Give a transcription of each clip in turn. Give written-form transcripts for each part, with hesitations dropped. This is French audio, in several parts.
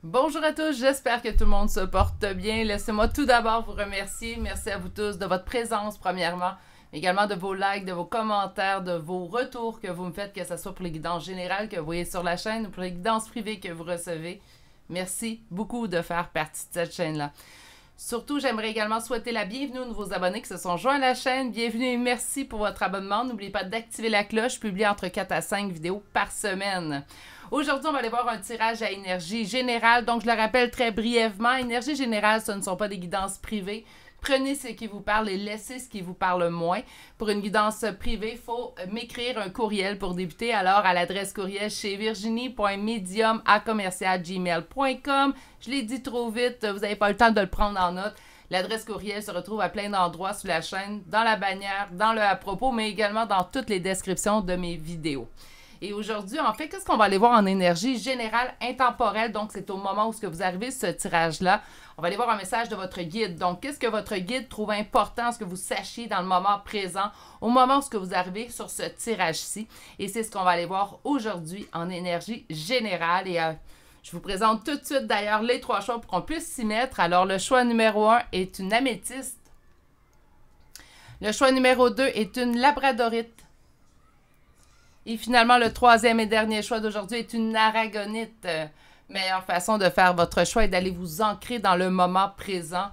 Bonjour à tous, j'espère que tout le monde se porte bien. Laissez-moi tout d'abord vous remercier. Merci à vous tous de votre présence, premièrement, mais également de vos likes, de vos commentaires, de vos retours que vous me faites, que ce soit pour les guidances générales que vous voyez sur la chaîne ou pour les guidances privées que vous recevez. Merci beaucoup de faire partie de cette chaîne-là. Surtout, j'aimerais également souhaiter la bienvenue aux nouveaux abonnés qui se sont joints à la chaîne. Bienvenue et merci pour votre abonnement. N'oubliez pas d'activer la cloche. Je publie entre 4 à 5 vidéos par semaine. Aujourd'hui, on va aller voir un tirage à énergie générale. Donc, je le rappelle très brièvement, énergie générale, ce ne sont pas des guidances privées. Prenez ce qui vous parle et laissez ce qui vous parle moins. Pour une guidance privée, il faut m'écrire un courriel pour débuter. Alors, à l'adresse courriel chez virginie.medium@gmail.com. Je l'ai dit trop vite, vous n'avez pas le temps de le prendre en note. L'adresse courriel se retrouve à plein d'endroits sur la chaîne, dans la bannière, dans le à propos, mais également dans toutes les descriptions de mes vidéos. Et aujourd'hui, en fait, qu'est-ce qu'on va aller voir en énergie générale intemporelle? Donc, c'est au moment où vous arrivez ce tirage-là. On va aller voir un message de votre guide. Donc, qu'est-ce que votre guide trouve important, ce que vous sachiez dans le moment présent, au moment où vous arrivez sur ce tirage-ci. Et c'est ce qu'on va aller voir aujourd'hui en énergie générale. Et je vous présente tout de suite d'ailleurs les 3 choix pour qu'on puisse s'y mettre. Alors, le choix numéro 1 est une améthyste. Le choix numéro 2 est une labradorite. Et finalement, le 3e et dernier choix d'aujourd'hui est une aragonite. Meilleure façon de faire votre choix est d'aller vous ancrer dans le moment présent.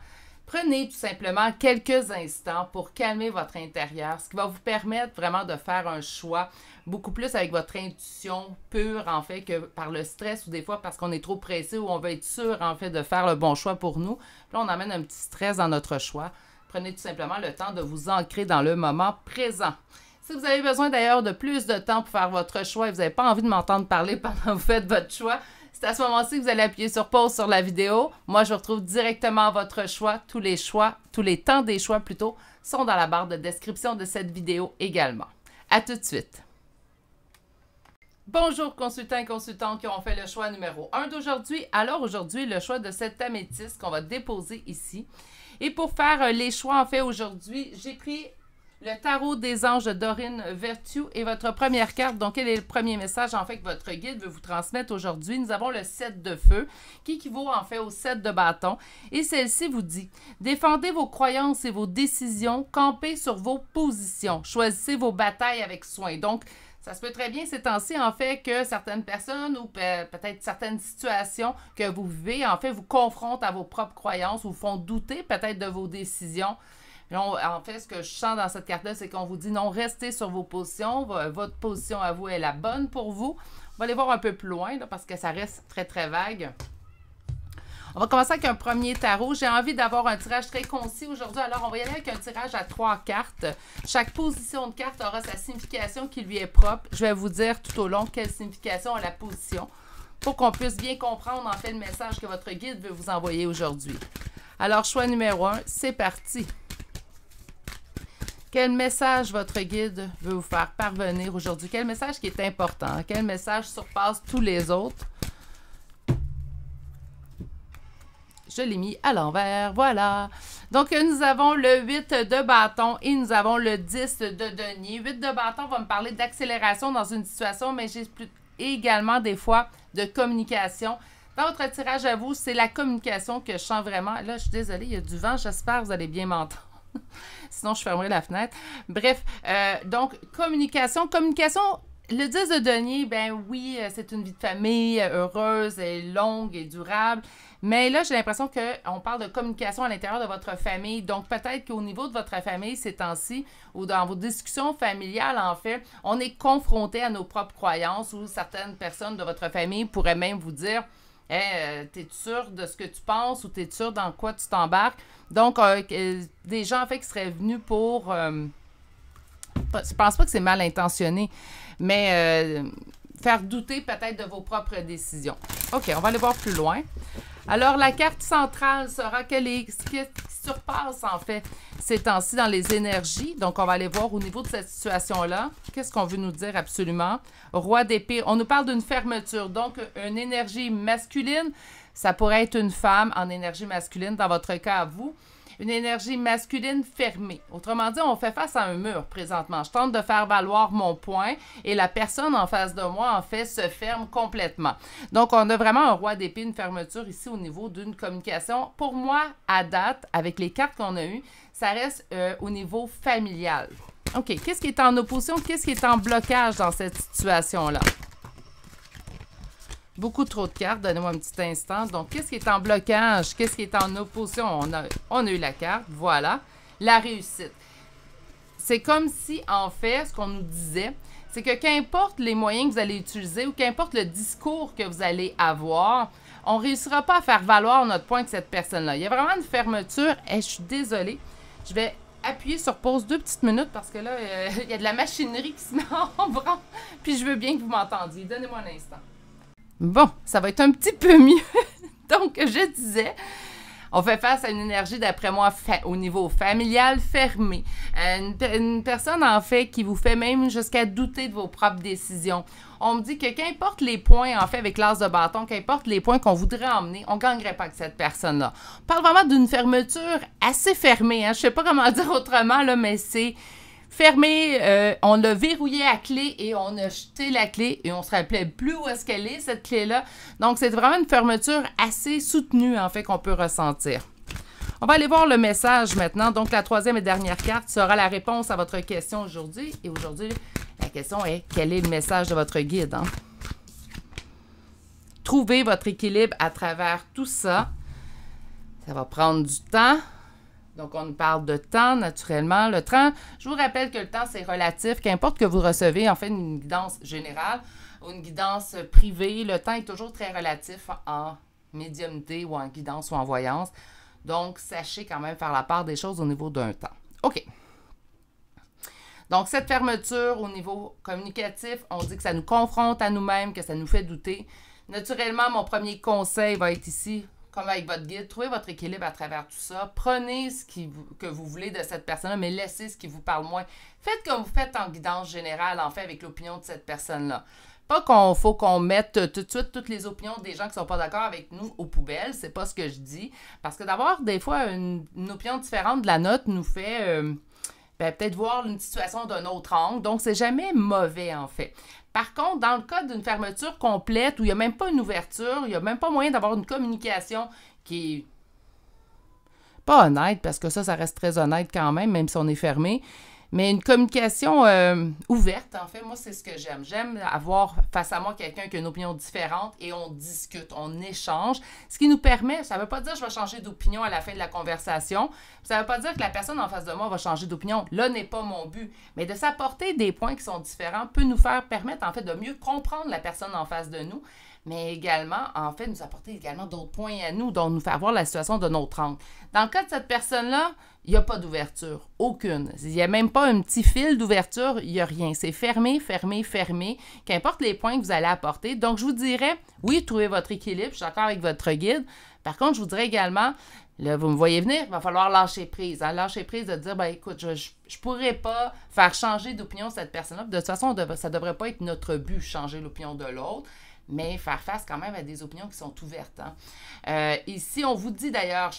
Prenez tout simplement quelques instants pour calmer votre intérieur, ce qui va vous permettre vraiment de faire un choix beaucoup plus avec votre intuition pure, en fait, que par le stress ou des fois parce qu'on est trop pressé ou on veut être sûr, en fait, de faire le bon choix pour nous. Puis là, on amène un petit stress dans notre choix. Prenez tout simplement le temps de vous ancrer dans le moment présent. Si vous avez besoin d'ailleurs de plus de temps pour faire votre choix et vous n'avez pas envie de m'entendre parler pendant que vous faites votre choix, c'est à ce moment-ci que vous allez appuyer sur pause sur la vidéo. Moi, je retrouve directement votre choix. Tous les temps des choix plutôt, sont dans la barre de description de cette vidéo également. À tout de suite. Bonjour consultants et consultantes qui ont fait le choix numéro 1 d'aujourd'hui. Alors aujourd'hui, le choix de cette améthyste qu'on va déposer ici. Et pour faire les choix, en fait, aujourd'hui, j'ai pris le tarot des anges de Dorine Virtue et votre première carte. Donc, quel est le premier message, en fait, que votre guide veut vous transmettre aujourd'hui? Nous avons le 7 de feu, qui équivaut, en fait, au 7 de bâton. Et celle-ci vous dit, défendez vos croyances et vos décisions, campez sur vos positions, choisissez vos batailles avec soin. Donc, ça se peut très bien ces temps-ci, en fait, que certaines personnes ou peut-être certaines situations que vous vivez, en fait, vous confrontent à vos propres croyances ou vous font douter peut-être de vos décisions. En fait, ce que je sens dans cette carte-là, c'est qu'on vous dit non, restez sur vos positions. Votre position à vous est la bonne pour vous. On va aller voir un peu plus loin là, parce que ça reste très, très vague. On va commencer avec un premier tarot. J'ai envie d'avoir un tirage très concis aujourd'hui. Alors, on va y aller avec un tirage à 3 cartes. Chaque position de carte aura sa signification qui lui est propre. Je vais vous dire tout au long quelle signification a la position pour qu'on puisse bien comprendre, en fait, le message que votre guide veut vous envoyer aujourd'hui. Alors, choix numéro 1, c'est parti. Quel message votre guide veut vous faire parvenir aujourd'hui? Quel message qui est important? Quel message surpasse tous les autres? Je l'ai mis à l'envers, voilà. Donc, nous avons le 8 de bâton et nous avons le 10 de denier. 8 de bâton va me parler d'accélération dans une situation, mais j'ai également des fois de communication. Dans votre tirage à vous, c'est la communication que je sens vraiment. Là, je suis désolée, il y a du vent. J'espère que vous allez bien m'entendre. Sinon, je fermerai la fenêtre. Bref, donc, communication. Communication, le 10 de denier, ben oui, c'est une vie de famille heureuse et longue et durable. Mais là, j'ai l'impression qu'on parle de communication à l'intérieur de votre famille. Donc, peut-être qu'au niveau de votre famille, ces temps-ci, ou dans vos discussions familiales, en fait, on est confronté à nos propres croyances ou certaines personnes de votre famille pourraient même vous dire hey, t'es sûr de ce que tu penses ou t'es sûr dans quoi tu t'embarques? Donc, des gens, en fait, qui seraient venus pour... je pense pas que c'est mal intentionné, mais faire douter peut-être de vos propres décisions. OK, on va aller voir plus loin. Alors, la carte centrale sera ce qui surpasse, en fait, ces temps-ci dans les énergies. Donc, on va aller voir au niveau de cette situation-là. Qu'est-ce qu'on veut nous dire absolument? Roi d'épée, on nous parle d'une fermeture. Donc, une énergie masculine, ça pourrait être une femme en énergie masculine dans votre cas à vous. Une énergie masculine fermée. Autrement dit, on fait face à un mur présentement. Je tente de faire valoir mon point et la personne en face de moi, en fait, se ferme complètement. Donc, on a vraiment un roi d'épée, une fermeture ici au niveau d'une communication. Pour moi, à date, avec les cartes qu'on a eues, ça reste au niveau familial. OK, qu'est-ce qui est en opposition? Qu'est-ce qui est en blocage dans cette situation-là? Beaucoup trop de cartes, donnez-moi un petit instant. Donc, qu'est-ce qui est en blocage? Qu'est-ce qui est en opposition? On a eu la carte, voilà. La réussite. C'est comme si, en fait, ce qu'on nous disait, c'est que qu'importe les moyens que vous allez utiliser ou qu'importe le discours que vous allez avoir, on ne réussira pas à faire valoir notre point avec cette personne-là. Il y a vraiment une fermeture. Et je suis désolée. Je vais appuyer sur pause 2 petites minutes parce que là, il y a de la machinerie qui se met en branle. Puis je veux bien que vous m'entendiez. Donnez-moi un instant. Bon, ça va être un petit peu mieux. Donc, je disais, on fait face à une énergie, d'après moi, au niveau familial fermé. Une personne, en fait, qui vous fait même jusqu'à douter de vos propres décisions. On me dit que qu'importe les points, en fait, avec l'as de bâton, qu'importe les points qu'on voudrait emmener, on ne gagnerait pas avec cette personne-là. On parle vraiment d'une fermeture assez fermée. Hein? Je ne sais pas comment dire autrement, là, mais c'est fermé, on l'a verrouillé à clé et on a jeté la clé et on ne se rappelait plus où est-ce qu'elle est, cette clé-là. Donc, c'est vraiment une fermeture assez soutenue, en fait, qu'on peut ressentir. On va aller voir le message maintenant. Donc, la troisième et dernière carte sera la réponse à votre question aujourd'hui. Et aujourd'hui, la question est, quel est le message de votre guide? Hein? Trouvez votre équilibre à travers tout ça. Ça va prendre du temps. Donc, on parle de temps, naturellement. Le temps, je vous rappelle que le temps, c'est relatif. Qu'importe que vous recevez, en fait, une guidance générale ou une guidance privée, le temps est toujours très relatif en médiumnité ou en guidance ou en voyance. Donc, sachez quand même faire la part des choses au niveau d'un temps. OK. Donc, cette fermeture au niveau communicatif, on dit que ça nous confronte à nous-mêmes, que ça nous fait douter. Naturellement, mon premier conseil va être ici, comme avec votre guide, trouvez votre équilibre à travers tout ça. Prenez que vous voulez de cette personne-là, mais laissez ce qui vous parle moins. Faites comme vous faites en guidance générale, en fait, avec l'opinion de cette personne-là. Pas qu'il faut qu'on mette tout de suite toutes les opinions des gens qui ne sont pas d'accord avec nous aux poubelles. C'est pas ce que je dis. Parce que d'avoir, des fois, une opinion différente de la nôtre nous fait peut-être voir une situation d'un autre angle. Donc, c'est jamais mauvais, en fait. Par contre, dans le cas d'une fermeture complète où il n'y a même pas une ouverture, il n'y a même pas moyen d'avoir une communication qui est pas honnête, parce que ça reste très honnête quand même si on est fermé, mais une communication ouverte, en fait, moi, c'est ce que j'aime. J'aime avoir face à moi quelqu'un qui a une opinion différente et on discute, on échange, ce qui nous permet, ça ne veut pas dire que je vais changer d'opinion à la fin de la conversation, ça ne veut pas dire que la personne en face de moi va changer d'opinion. Là n'est pas mon but, mais de s'apporter des points qui sont différents peut nous permettre, en fait, de mieux comprendre la personne en face de nous, mais également, en fait, nous apporter également d'autres points à nous, donc nous faire voir la situation de notre angle. Dans le cas de cette personne-là, il n'y a pas d'ouverture, aucune. Il n'y a même pas un petit fil d'ouverture, il n'y a rien. C'est fermé, fermé, fermé, qu'importe les points que vous allez apporter. Donc, je vous dirais, oui, trouvez votre équilibre, je suis d'accord avec votre guide. Par contre, je vous dirais également, là, vous me voyez venir, il va falloir lâcher prise. Hein? Lâcher prise de dire, ben écoute, je ne pourrais pas faire changer d'opinion cette personne-là. De toute façon, ça ne devrait pas être notre but, changer l'opinion de l'autre, mais faire face quand même à des opinions qui sont ouvertes. Hein? Ici, on vous dit d'ailleurs,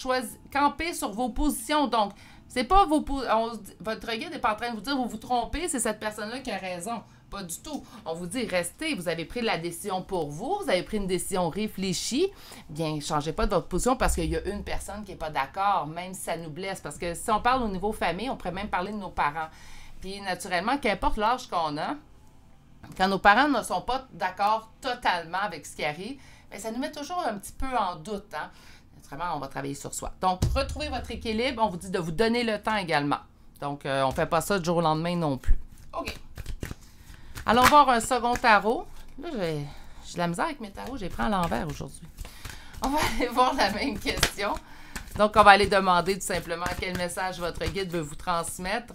campez sur vos positions. Donc, c'est pas votre guide n'est pas en train de vous dire, vous vous trompez, c'est cette personne-là qui a raison. Pas du tout. On vous dit, restez, vous avez pris la décision pour vous, vous avez pris une décision réfléchie. Bien, changez pas de votre position parce qu'il y a une personne qui n'est pas d'accord, même si ça nous blesse. Parce que si on parle au niveau famille, on pourrait même parler de nos parents. Puis, naturellement, qu'importe l'âge qu'on a, quand nos parents ne sont pas d'accord totalement avec ce qui arrive, bien, ça nous met toujours un petit peu en doute. Hein? Naturellement, on va travailler sur soi. Donc, retrouvez votre équilibre. On vous dit de vous donner le temps également. Donc, on ne fait pas ça du jour au lendemain non plus. OK. Allons voir un second tarot. Là, j'ai de la misère avec mes tarots. J'ai pris à l'envers aujourd'hui. On va aller voir la même question. Donc, on va aller demander tout simplement quel message votre guide veut vous transmettre.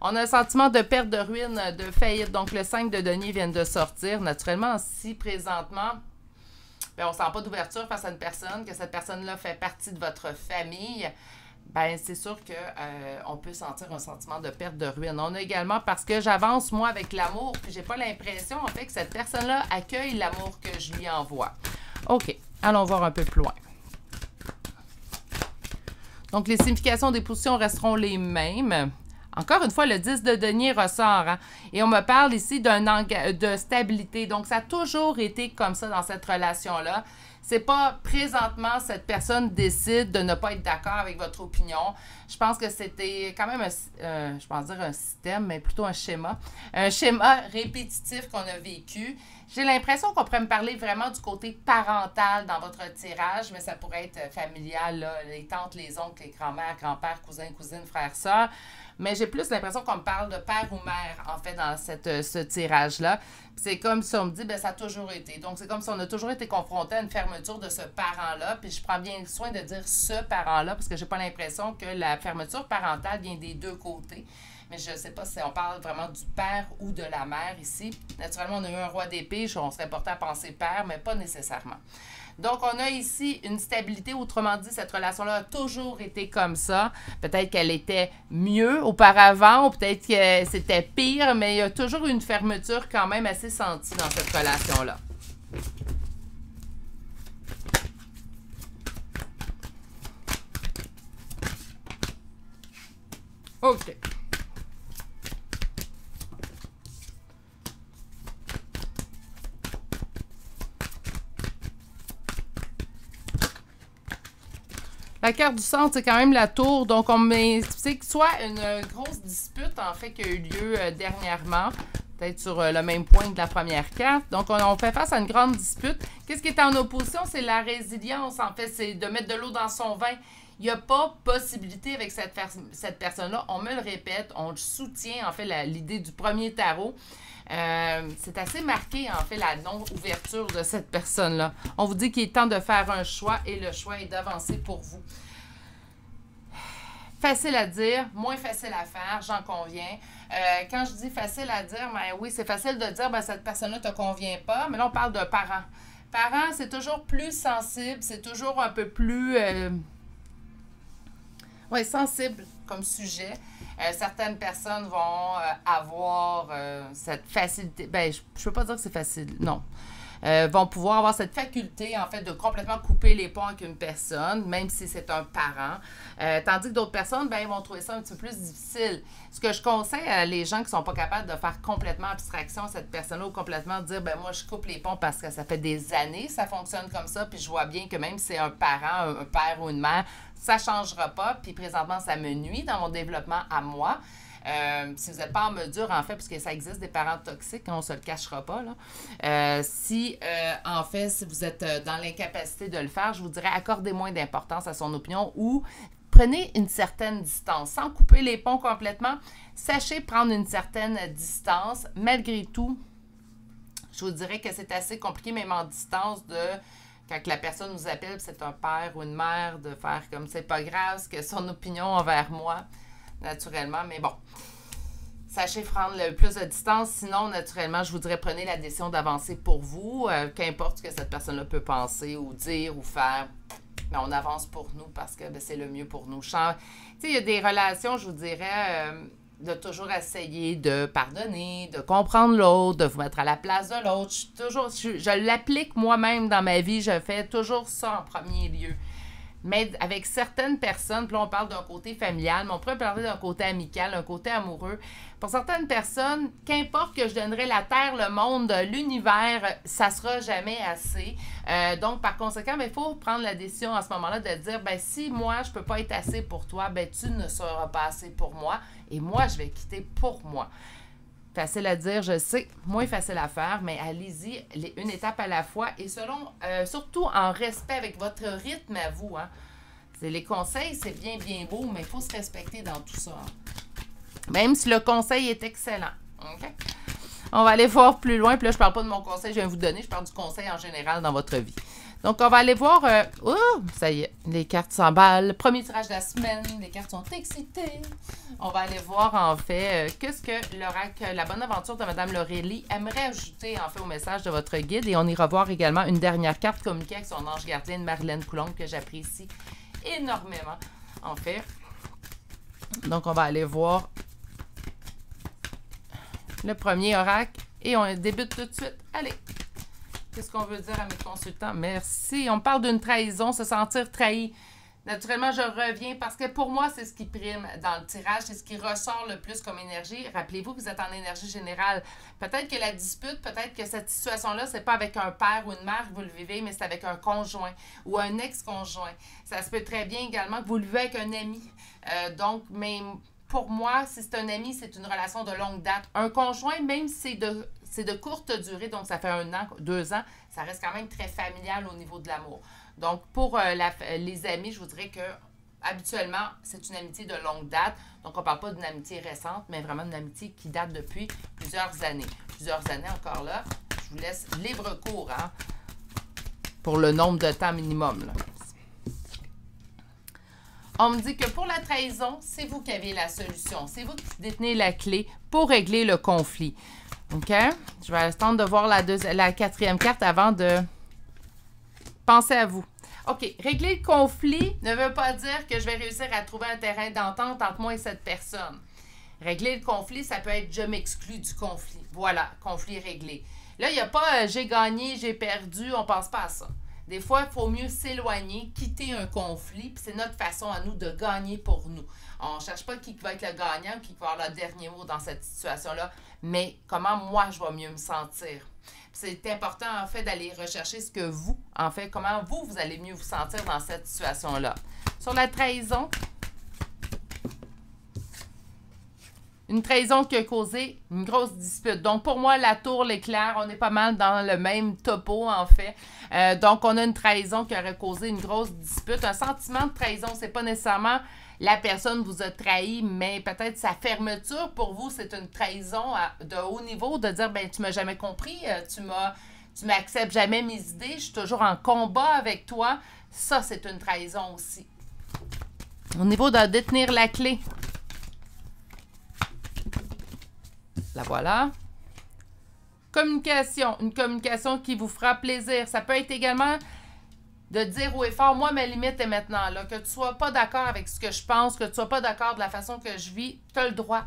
On a un sentiment de perte, de ruine, de faillite. Donc, le 5 de denier vient de sortir. Naturellement, si présentement, bien, on ne sent pas d'ouverture face à une personne, que cette personne-là fait partie de votre famille, bien, c'est sûr qu'on peut sentir un sentiment de perte, de ruine. On a également, parce que j'avance, moi, avec l'amour, puis j'ai pas l'impression, en fait, que cette personne-là accueille l'amour que je lui envoie. OK, allons voir un peu plus loin. Donc, les significations des positions resteront les mêmes. Encore une fois, le 10 de denier ressort. Hein? Et on me parle ici de stabilité. Donc, ça a toujours été comme ça dans cette relation-là. C'est pas présentement cette personne décide de ne pas être d'accord avec votre opinion. Je pense que c'était quand même je pense dire un système, mais plutôt un schéma. Un schéma répétitif qu'on a vécu. J'ai l'impression qu'on pourrait me parler vraiment du côté parental dans votre tirage, mais ça pourrait être familial, là, les tantes, les oncles, les grands-mères, grands-pères, cousins, cousines, frères, sœurs. Mais j'ai plus l'impression qu'on me parle de père ou mère, en fait, dans ce tirage-là. C'est comme si on me dit, ben ça a toujours été. Donc, c'est comme si on a toujours été confronté à une fermeture de ce parent-là. Puis je prends bien le soin de dire ce parent-là, parce que j'ai pas l'impression que la fermeture parentale vient des deux côtés. Mais je ne sais pas si on parle vraiment du père ou de la mère ici. Naturellement, on a eu un roi d'épée, on serait porté à penser père, mais pas nécessairement. Donc, on a ici une stabilité. Autrement dit, cette relation-là a toujours été comme ça. Peut-être qu'elle était mieux auparavant, ou peut-être que c'était pire, mais il y a toujours une fermeture quand même assez sentie dans cette relation-là. OK. La carte du centre, c'est quand même la tour. Donc, c'est soit une grosse dispute, en fait, qui a eu lieu dernièrement, peut-être sur le même point que la première carte. Donc, on fait face à une grande dispute. Qu'est-ce qui est en opposition? C'est la résilience, en fait. C'est de mettre de l'eau dans son vin. Il n'y a pas possibilité avec cette personne-là. On me le répète, on le soutient, en fait, l'idée du premier tarot. C'est assez marqué, en fait, la non-ouverture de cette personne-là. On vous dit qu'il est temps de faire un choix et le choix est d'avancer pour vous. Facile à dire, moins facile à faire, j'en conviens. Quand je dis facile à dire, ben oui, c'est facile de dire, ben cette personne-là ne te convient pas, mais là, on parle de parents. Parents, c'est toujours plus sensible, c'est toujours un peu plus sensible comme sujet. Certaines personnes vont avoir cette facilité. Ben, je ne peux pas dire que c'est facile, non. Vont pouvoir avoir cette faculté, en fait, de complètement couper les ponts avec une personne, même si c'est un parent. Tandis que d'autres personnes, ben, ils vont trouver ça un petit peu plus difficile. Ce que je conseille à les gens qui ne sont pas capables de faire complètement abstraction à cette personne-là ou complètement dire, ben moi, je coupe les ponts parce que ça fait des années que ça fonctionne comme ça, puis je vois bien que même si c'est un parent, un père ou une mère, ça ne changera pas, puis présentement, ça me nuit dans mon développement à moi. Si vous n'êtes pas en mesure, en fait, puisque ça existe des parents toxiques, on ne se le cachera pas, là. En fait, si vous êtes dans l'incapacité de le faire, je vous dirais accordez moins d'importance à son opinion ou prenez une certaine distance. Sans couper les ponts complètement, sachez prendre une certaine distance. Malgré tout, je vous dirais que c'est assez compliqué, même en distance, de... Quand la personne nous appelle, c'est un père ou une mère, de faire comme c'est pas grave, ce que son opinion envers moi, naturellement. Mais bon, sachez prendre le plus de distance. Sinon, naturellement, je vous dirais, prenez la décision d'avancer pour vous. Qu'importe ce que cette personne-là peut penser ou dire ou faire, mais on avance pour nous parce que c'est le mieux pour nous. Tu sais, il y a des relations, je vous dirais... de toujours essayer de pardonner, de comprendre l'autre, de vous mettre à la place de l'autre. Je l'applique moi-même dans ma vie, je fais toujours ça en premier lieu. Mais avec certaines personnes, puis là on parle d'un côté familial, mais on pourrait parler d'un côté amical, d'un côté amoureux. Pour certaines personnes, qu'importe que je donnerais la Terre, le monde, l'univers, ça sera jamais assez. Donc, par conséquent, il faut prendre la décision à ce moment-là de dire, ben si moi, je peux pas être assez pour toi, ben tu ne seras pas assez pour moi et moi, je vais quitter pour moi. Facile à dire, je sais, moins facile à faire, mais allez-y une étape à la fois et surtout en respect avec votre rythme à vous. Hein. Les conseils, c'est bien, bien beau, mais il faut se respecter dans tout ça. Hein. Même si le conseil est excellent. OK? On va aller voir plus loin. Puis là, je ne parle pas de mon conseil que je viens vous donner. Je parle du conseil en général dans votre vie. Donc, on va aller voir... ça y est, les cartes s'emballent. Premier tirage de la semaine. Les cartes sont excitées. On va aller voir, en fait, qu'est-ce que l'oracle, la bonne aventure de Mme Laurélie aimerait ajouter, en fait, au message de votre guide. Et on ira voir également une dernière carte communiquée avec son ange gardien, Marilyn Coulombe, que j'apprécie énormément, en fait. Donc, on va aller voir le premier oracle et on débute tout de suite. Allez! Qu'est-ce qu'on veut dire à mes consultants? Merci. On parle d'une trahison, se sentir trahi. Naturellement, je reviens parce que pour moi, c'est ce qui prime dans le tirage, c'est ce qui ressort le plus comme énergie. Rappelez-vous que vous êtes en énergie générale. Peut-être que la dispute, peut-être que cette situation-là, c'est pas avec un père ou une mère que vous le vivez, mais c'est avec un conjoint ou un ex-conjoint. Ça se peut très bien également que vous le vivez avec un ami. Mais pour moi, si c'est un ami, c'est une relation de longue date. Un conjoint, même si c'est de courte durée, donc ça fait 1 an, 2 ans, ça reste quand même très familial au niveau de l'amour. Donc, pour les amis, je vous dirais que habituellement, c'est une amitié de longue date. Donc, on ne parle pas d'une amitié récente, mais vraiment d'une amitié qui date depuis plusieurs années. Plusieurs années encore là. Je vous laisse libre cours pour le nombre de temps minimum. Là. On me dit que pour la trahison, c'est vous qui avez la solution. C'est vous qui détenez la clé pour régler le conflit. OK? Je vais attendre de voir la 4e carte avant de penser à vous. OK. Régler le conflit ne veut pas dire que je vais réussir à trouver un terrain d'entente entre moi et cette personne. Régler le conflit, ça peut être je m'exclus du conflit. Voilà, conflit réglé. Là, il n'y a pas j'ai gagné, j'ai perdu, on ne pense pas à ça. Des fois, il faut mieux s'éloigner, quitter un conflit, puis c'est notre façon à nous de gagner pour nous. On ne cherche pas qui va être le gagnant, qui va avoir le dernier mot dans cette situation-là, mais comment moi, je vais mieux me sentir. C'est important, en fait, d'aller rechercher ce que vous, en fait, comment vous allez mieux vous sentir dans cette situation-là. Sur la trahison, une trahison qui a causé une grosse dispute. Donc, pour moi, la tour, l'éclair, on est pas mal dans le même topo, en fait. Donc, on a une trahison qui aurait causé une grosse dispute. Un sentiment de trahison, c'est pas nécessairement la personne vous a trahi, mais peut-être sa fermeture, pour vous, c'est une trahison de haut niveau, de dire, ben tu m'as jamais compris, tu m'acceptes jamais mes idées, je suis toujours en combat avec toi. Ça, c'est une trahison aussi. Au niveau de détenir la clé, la voilà. Communication. Une communication qui vous fera plaisir. Ça peut être également de dire haut et fort, moi, ma limite est maintenant là. Que tu ne sois pas d'accord avec ce que je pense, que tu ne sois pas d'accord de la façon que je vis, tu as le droit.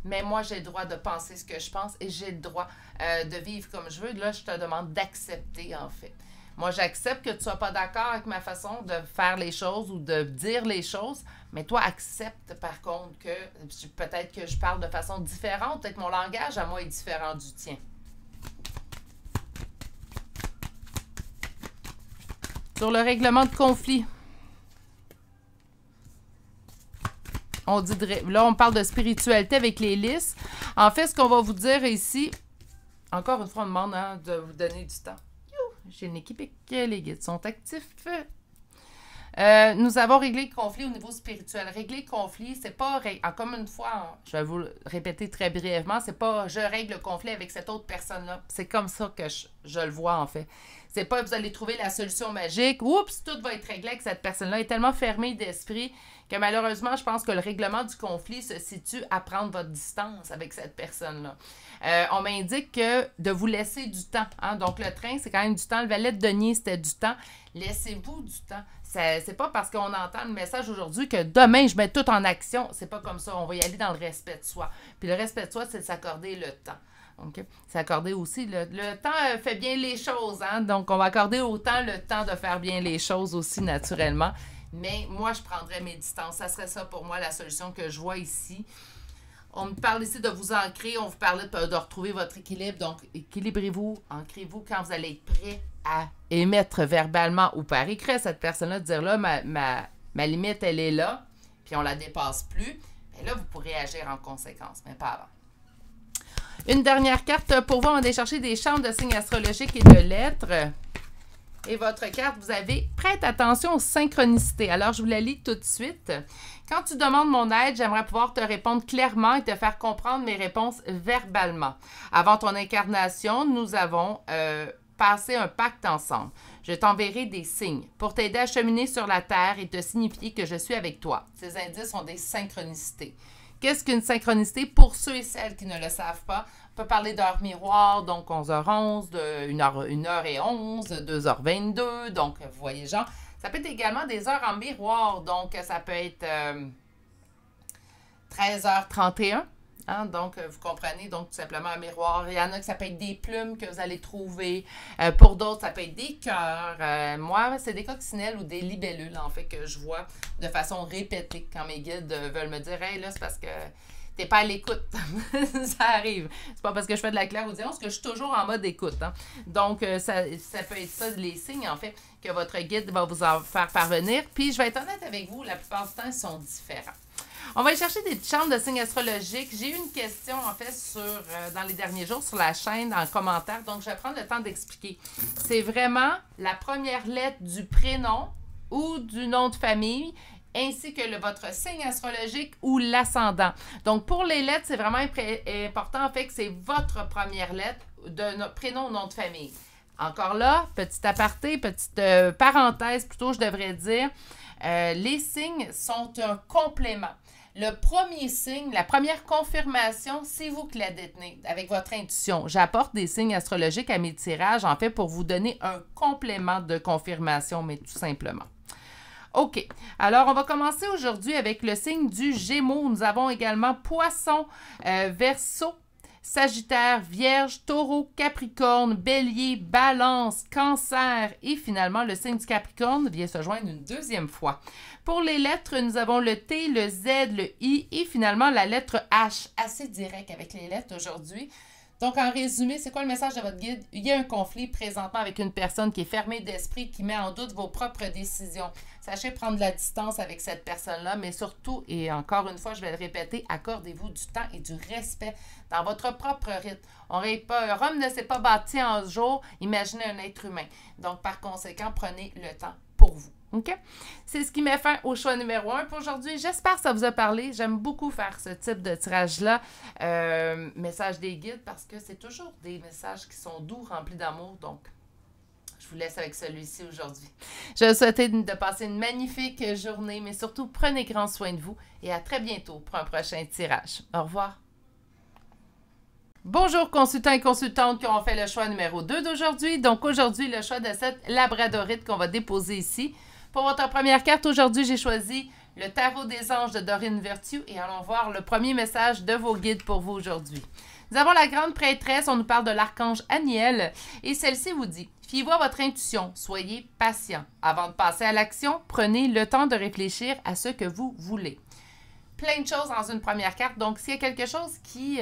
Mais moi, j'ai le droit de penser ce que je pense et j'ai le droit de vivre comme je veux. Là, je te demande d'accepter, en fait. Moi, j'accepte que tu ne sois pas d'accord avec ma façon de faire les choses ou de dire les choses, mais toi, accepte par contre que peut-être que je parle de façon différente, peut-être que mon langage à moi est différent du tien. Sur le règlement de conflit, là, on parle de spiritualité avec les listes. En fait, ce qu'on va vous dire ici, encore une fois, on demande de vous donner du temps. J'ai une équipe et que les guides sont actifs. Nous avons réglé le conflit au niveau spirituel. Régler le conflit, c'est pas, comme une fois, je vais vous le répéter très brièvement, c'est pas je règle le conflit avec cette autre personne-là. C'est comme ça que je le vois, en fait. C'est pas vous allez trouver la solution magique. Oups, tout va être réglé avec cette personne-là. Elle est tellement fermée d'esprit que malheureusement, je pense que le règlement du conflit se situe à prendre votre distance avec cette personne-là. On m'indique que de vous laisser du temps. Hein? Donc, le train, c'est quand même du temps. Le valet de denier, c'était du temps. Laissez-vous du temps. C'est pas parce qu'on entend le message aujourd'hui que demain, je mets tout en action. C'est pas comme ça. On va y aller dans le respect de soi. Puis le respect de soi, c'est de s'accorder le temps. Okay? S'accorder aussi. Le temps fait bien les choses. Hein? Donc, on va accorder autant le temps de faire bien les choses aussi naturellement. Mais moi, je prendrais mes distances. Ça serait ça pour moi la solution que je vois ici. On me parle ici de vous ancrer. On vous parle de retrouver votre équilibre. Donc, équilibrez-vous, ancrez-vous quand vous allez être prêt à émettre verbalement ou par écrit à cette personne-là, de dire là, ma limite, elle est là, puis on la dépasse plus. Et là, vous pourrez agir en conséquence, mais pas avant. Une dernière carte pour vous, on va aller chercher des chambres de signes astrologiques et de lettres. Et votre carte, vous avez prête attention aux synchronicités. Alors, je vous la lis tout de suite. Quand tu demandes mon aide, j'aimerais pouvoir te répondre clairement et te faire comprendre mes réponses verbalement. Avant ton incarnation, nous avons passé un pacte ensemble. Je t'enverrai des signes pour t'aider à cheminer sur la Terre et te signifier que je suis avec toi. Ces indices sont des synchronicités. Qu'est-ce qu'une synchronicité? Pour ceux et celles qui ne le savent pas, on peut parler d'heure miroir, donc 11h11, de 1h11, 2h22, donc vous voyez genre. Ça peut être également des heures en miroir, donc ça peut être 13h31, Hein? Donc, vous comprenez, donc tout simplement un miroir. Il y en a que ça peut être des plumes que vous allez trouver. Pour d'autres, ça peut être des cœurs. Moi, c'est des coccinelles ou des libellules, en fait, que je vois de façon répétée quand mes guides veulent me dire « Hey, là, c'est parce que t'es pas à l'écoute. » Ça arrive. C'est pas parce que je fais de la clairaudience que je suis toujours en mode écoute. Hein? Donc, ça peut être ça, les signes, en fait, que votre guide va vous en faire parvenir. Puis, je vais être honnête avec vous, la plupart du temps, ils sont différents. On va aller chercher des chantes de signes astrologiques. J'ai eu une question, en fait, dans les derniers jours sur la chaîne, en commentaire. Donc, je vais prendre le temps d'expliquer. C'est vraiment la première lettre du prénom ou du nom de famille, ainsi que votre signe astrologique ou l'ascendant. Donc, pour les lettres, c'est vraiment important, en fait, que c'est votre première lettre de prénom ou nom de famille. Encore là, petit aparté, petite parenthèse, plutôt, je devrais dire, les signes sont un complément. Le premier signe, la première confirmation, c'est vous qui la détenez avec votre intuition. J'apporte des signes astrologiques à mes tirages, en fait, pour vous donner un complément de confirmation, mais tout simplement. OK. Alors, on va commencer aujourd'hui avec le signe du Gémeaux. Nous avons également Poisson, Verseau, Sagittaire, Vierge, Taureau, Capricorne, Bélier, Balance, Cancer et finalement le signe du Capricorne vient se joindre une deuxième fois. Pour les lettres, nous avons le T, le Z, le I et finalement la lettre H. Assez direct avec les lettres aujourd'hui. Donc, en résumé, c'est quoi le message de votre guide? Il y a un conflit présentement avec une personne qui est fermée d'esprit, qui met en doute vos propres décisions. Sachez prendre de la distance avec cette personne-là, mais surtout, et encore une fois, je vais le répéter, accordez-vous du temps et du respect dans votre propre rythme. Rome ne s'est pas bâti en ce jour, imaginez un être humain. Donc, par conséquent, prenez le temps pour vous. OK? C'est ce qui met fin au choix numéro 1 pour aujourd'hui. J'espère que ça vous a parlé. J'aime beaucoup faire ce type de tirage-là. Message des guides, parce que c'est toujours des messages qui sont doux, remplis d'amour. Donc, je vous laisse avec celui-ci aujourd'hui. Je vous souhaite de passer une magnifique journée, mais surtout, prenez grand soin de vous et à très bientôt pour un prochain tirage. Au revoir. Bonjour consultants et consultantes qui ont fait le choix numéro 2 d'aujourd'hui. Donc, aujourd'hui, le choix de cette labradorite qu'on va déposer ici. Pour votre première carte, aujourd'hui, j'ai choisi le Tarot des anges de Dorine Virtue et allons voir le premier message de vos guides pour vous aujourd'hui. Nous avons la grande prêtresse, on nous parle de l'archange Aniel et celle-ci vous dit « Fiez-vous à votre intuition, soyez patient. Avant de passer à l'action, prenez le temps de réfléchir à ce que vous voulez. » Plein de choses dans une première carte, donc s'il y a quelque chose qui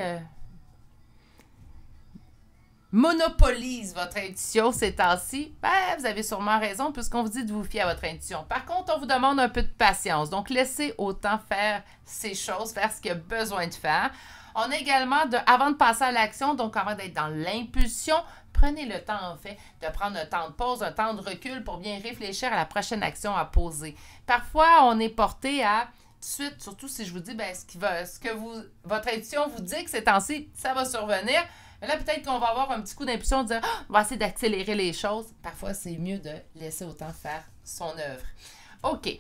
monopolise votre intuition ces temps-ci, ben, vous avez sûrement raison puisqu'on vous dit de vous fier à votre intuition. Par contre, on vous demande un peu de patience. Donc, laissez autant faire ces choses, faire ce qu'il y a besoin de faire. On a également, avant de passer à l'action, donc avant d'être dans l'impulsion, prenez le temps, en fait, de prendre un temps de pause, un temps de recul pour bien réfléchir à la prochaine action à poser. Parfois, on est porté à tout de suite, surtout si je vous dis, ben, votre intuition vous dit que ces temps-ci, ça va survenir. Mais là, peut-être qu'on va avoir un petit coup d'impulsion de dire oh, on va essayer d'accélérer les choses. Parfois, c'est mieux de laisser autant faire son œuvre. OK.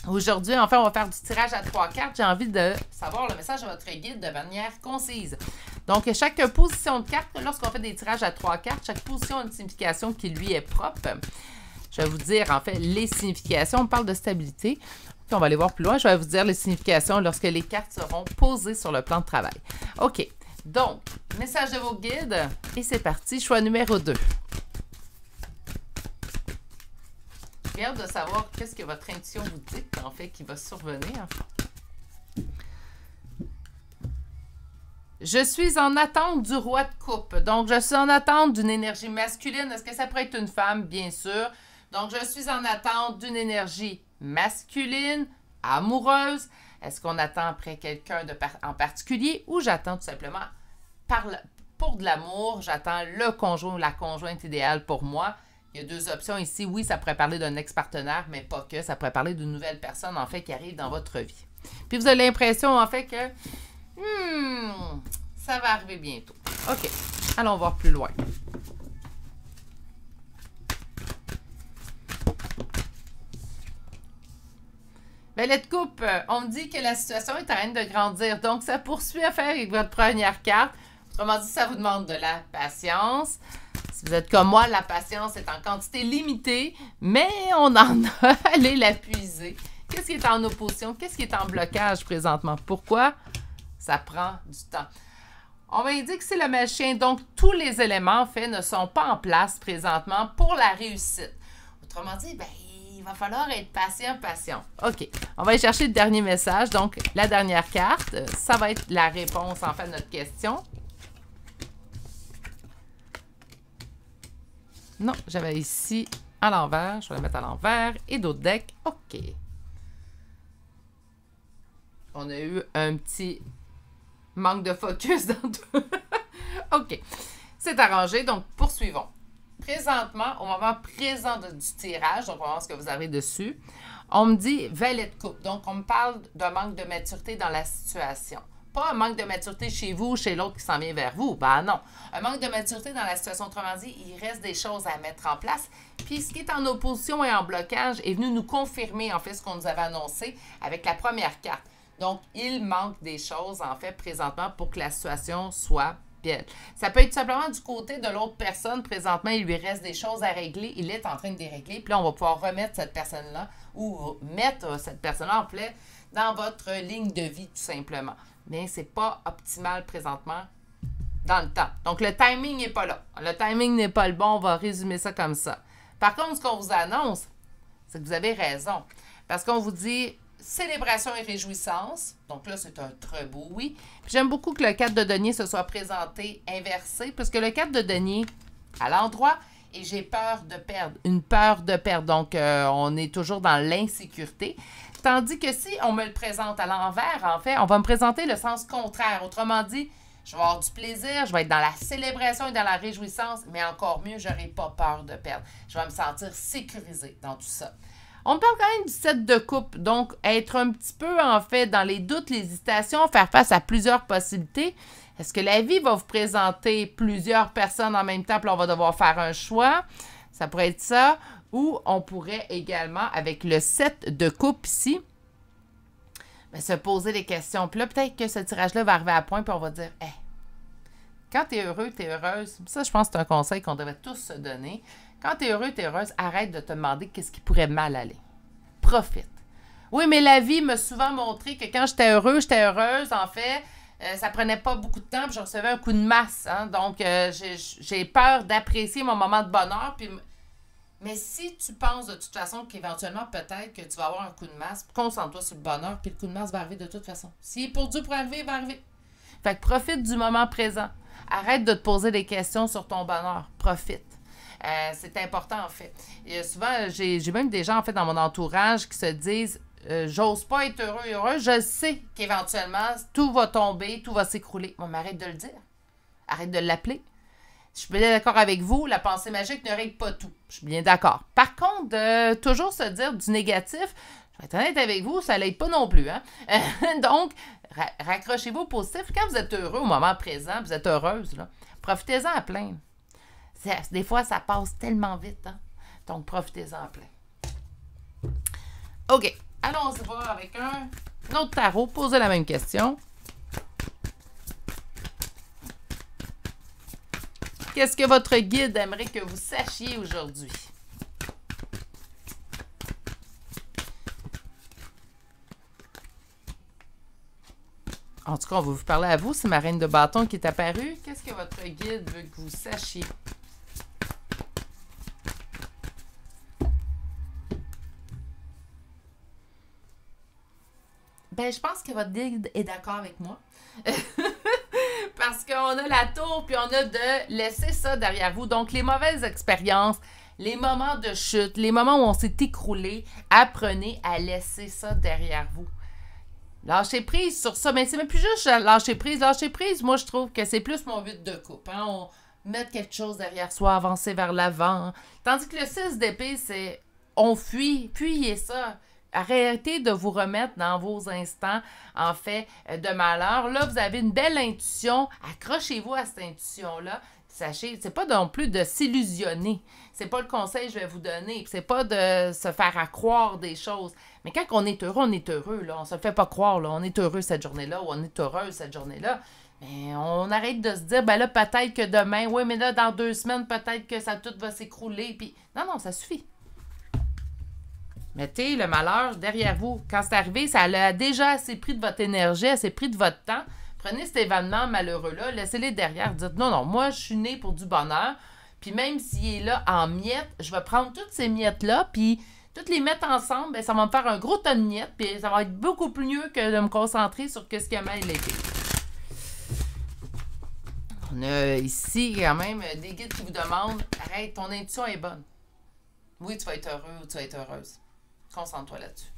Aujourd'hui, enfin, on va faire du tirage à 3 cartes. J'ai envie de savoir le message de votre guide de manière concise. Donc, chaque position de carte, lorsqu'on fait des tirages à 3 cartes, chaque position a une signification qui lui est propre. Je vais vous dire, en fait, les significations. On parle de stabilité. Puis on va aller voir plus loin. Je vais vous dire les significations lorsque les cartes seront posées sur le plan de travail. OK. Donc, message de vos guides, et c'est parti, choix numéro 2. J'ai hâte de savoir qu'est-ce que votre intuition vous dit, en fait, qui va survenir. Je suis en attente du roi de coupe. Donc, je suis en attente d'une énergie masculine. Est-ce que ça pourrait être une femme? Bien sûr. Donc, je suis en attente d'une énergie masculine, amoureuse. Est-ce qu'on attend après quelqu'un en particulier ou j'attends tout simplement pour de l'amour, j'attends le conjoint ou la conjointe idéale pour moi? Il y a deux options ici. Oui, ça pourrait parler d'un ex-partenaire, mais pas que. Ça pourrait parler d'une nouvelle personne, en fait, qui arrive dans votre vie. Puis vous avez l'impression, en fait, que ça va arriver bientôt. OK. Allons voir plus loin. Valet de coupe, on me dit que la situation est en train de grandir. Donc, ça poursuit à faire avec votre première carte. Autrement dit, ça vous demande de la patience. Si vous êtes comme moi, la patience est en quantité limitée, mais on en a allé la puiser. Qu'est-ce qui est en opposition? Qu'est-ce qui est en blocage présentement? Pourquoi Ça prend du temps. On m'indique que c'est le magicien, donc tous les éléments, en fait, ne sont pas en place présentement pour la réussite. Autrement dit, ben, il va falloir être patient. OK, on va aller chercher le dernier message. Donc, la dernière carte, ça va être la réponse, en fait, à notre question. Non, j'avais ici à l'envers. Je vais la mettre à l'envers. Et d'autres decks. OK. On a eu un petit manque de focus dans tout. OK. C'est arrangé. Donc, poursuivons. Présentement, au moment présent du tirage, donc on va voir ce que vous avez dessus, on me dit valet de coupe. Donc, on me parle d'un manque de maturité dans la situation. Pas un manque de maturité chez vous ou chez l'autre qui s'en vient vers vous. Ben non. Un manque de maturité dans la situation. Autrement dit, il reste des choses à mettre en place. Puis, ce qui est en opposition et en blocage est venu nous confirmer, en fait, ce qu'on nous avait annoncé avec la première carte. Donc, il manque des choses, en fait, présentement pour que la situation soit belle. Ça peut être simplement du côté de l'autre personne. Présentement, il lui reste des choses à régler. Il est en train de les régler. Puis là, on va pouvoir remettre cette personne-là ou mettre cette personne-là en plein dans votre ligne de vie, tout simplement. Mais ce n'est pas optimal présentement dans le temps. Donc, le timing n'est pas là. Le timing n'est pas le bon. On va résumer ça comme ça. Par contre, ce qu'on vous annonce, c'est que vous avez raison. Parce qu'on vous dit célébration et réjouissance. Donc là, c'est un très beau oui. J'aime beaucoup que le 4 de denier se soit présenté inversé, parce que le 4 de denier, à l'endroit, et j'ai peur de perdre. Une peur de perdre. Donc, on est toujours dans l'insécurité. Tandis que si on me le présente à l'envers, en fait, on va me présenter le sens contraire. Autrement dit, je vais avoir du plaisir, je vais être dans la célébration et dans la réjouissance, mais encore mieux, je n'aurai pas peur de perdre. Je vais me sentir sécurisée dans tout ça. On me parle quand même du 7 de coupe, donc être un petit peu, en fait, dans les doutes, les hésitations, faire face à plusieurs possibilités. Est-ce que la vie va vous présenter plusieurs personnes en même temps, puis on va devoir faire un choix? Ça pourrait être ça. Ou on pourrait également, avec le 7 de coupe ici, bien, se poser des questions. Puis là, peut-être que ce tirage-là va arriver à point, puis on va dire, hey, quand tu es heureux, tu es heureuse. Ça, je pense que c'est un conseil qu'on devrait tous se donner. Quand tu es heureux, tu es heureuse, arrête de te demander qu'est-ce qui pourrait mal aller. Profite. Oui, mais la vie m'a souvent montré que quand j'étais heureux, j'étais heureuse. En fait, ça prenait pas beaucoup de temps, puis je recevais un coup de masse. Hein? Donc, j'ai peur d'apprécier mon moment de bonheur, puis... Mais si tu penses de toute façon qu'éventuellement, peut-être que tu vas avoir un coup de masse, concentre-toi sur le bonheur, puis le coup de masse va arriver de toute façon. S'il est pour Dieu pour arriver, il va arriver. Fait que profite du moment présent. Arrête de te poser des questions sur ton bonheur. Profite. C'est important, en fait. Et souvent, j'ai même des gens, en fait, dans mon entourage qui se disent j'ose pas être heureux et heureuse. Je sais qu'éventuellement, tout va tomber, tout va s'écrouler. Bon, mais arrête de le dire. Arrête de l'appeler. Je suis bien d'accord avec vous, la pensée magique ne règle pas tout. Je suis bien d'accord. Par contre, toujours se dire du négatif, je vais être honnête avec vous, ça l'aide pas non plus. Hein? Donc, raccrochez-vous au positif. Quand vous êtes heureux au moment présent, vous êtes heureuse, là, profitez-en à plein. Des fois, ça passe tellement vite. Hein? Donc, profitez-en à plein. OK. Allons-y voir avec un autre tarot. Posez la même question. Qu'est-ce que votre guide aimerait que vous sachiez aujourd'hui? En tout cas, on va vous parler à vous. C'est ma reine de bâton qui est apparue. Qu'est-ce que votre guide veut que vous sachiez? Ben, je pense que votre guide est d'accord avec moi. Parce qu'on a la tour, puis on a de laisser ça derrière vous. Donc, les mauvaises expériences, les moments de chute, les moments où on s'est écroulé, apprenez à laisser ça derrière vous. Lâchez prise sur ça. Mais c'est même plus juste lâcher prise. Lâcher prise, moi, je trouve que c'est plus mon 8 de coupe. Hein? On met quelque chose derrière soi, avancer vers l'avant. Tandis que le 6 d'épée, c'est on fuit. Fuyez ça. Arrêtez de vous remettre dans vos instants, en fait, de malheur. Là, vous avez une belle intuition. Accrochez-vous à cette intuition-là. Sachez, c'est pas non plus de s'illusionner. C'est pas le conseil que je vais vous donner. C'est pas de se faire à croire des choses. Mais quand on est heureux, on est heureux. Là. On se le fait pas croire. Là. On est heureux cette journée-là ou on est heureuse cette journée-là. Mais on arrête de se dire, ben là, peut-être que demain, oui, mais là, dans 2 semaines, peut-être que ça tout va s'écrouler. Puis non, ça suffit. Mettez le malheur derrière vous. Quand c'est arrivé, ça a déjà assez pris de votre énergie, assez pris de votre temps. Prenez cet événement malheureux-là, laissez-les derrière, dites non, non, moi je suis née pour du bonheur, puis même s'il est là en miettes, je vais prendre toutes ces miettes-là, puis toutes les mettre ensemble, ben, ça va me faire un gros tas de miettes, puis ça va être beaucoup plus mieux que de me concentrer sur ce qui a mal été. On a ici quand même des guides qui vous demandent « Arrête, ton intuition est bonne. Oui, tu vas être heureux ou tu vas être heureuse. Concentre-toi là-dessus. »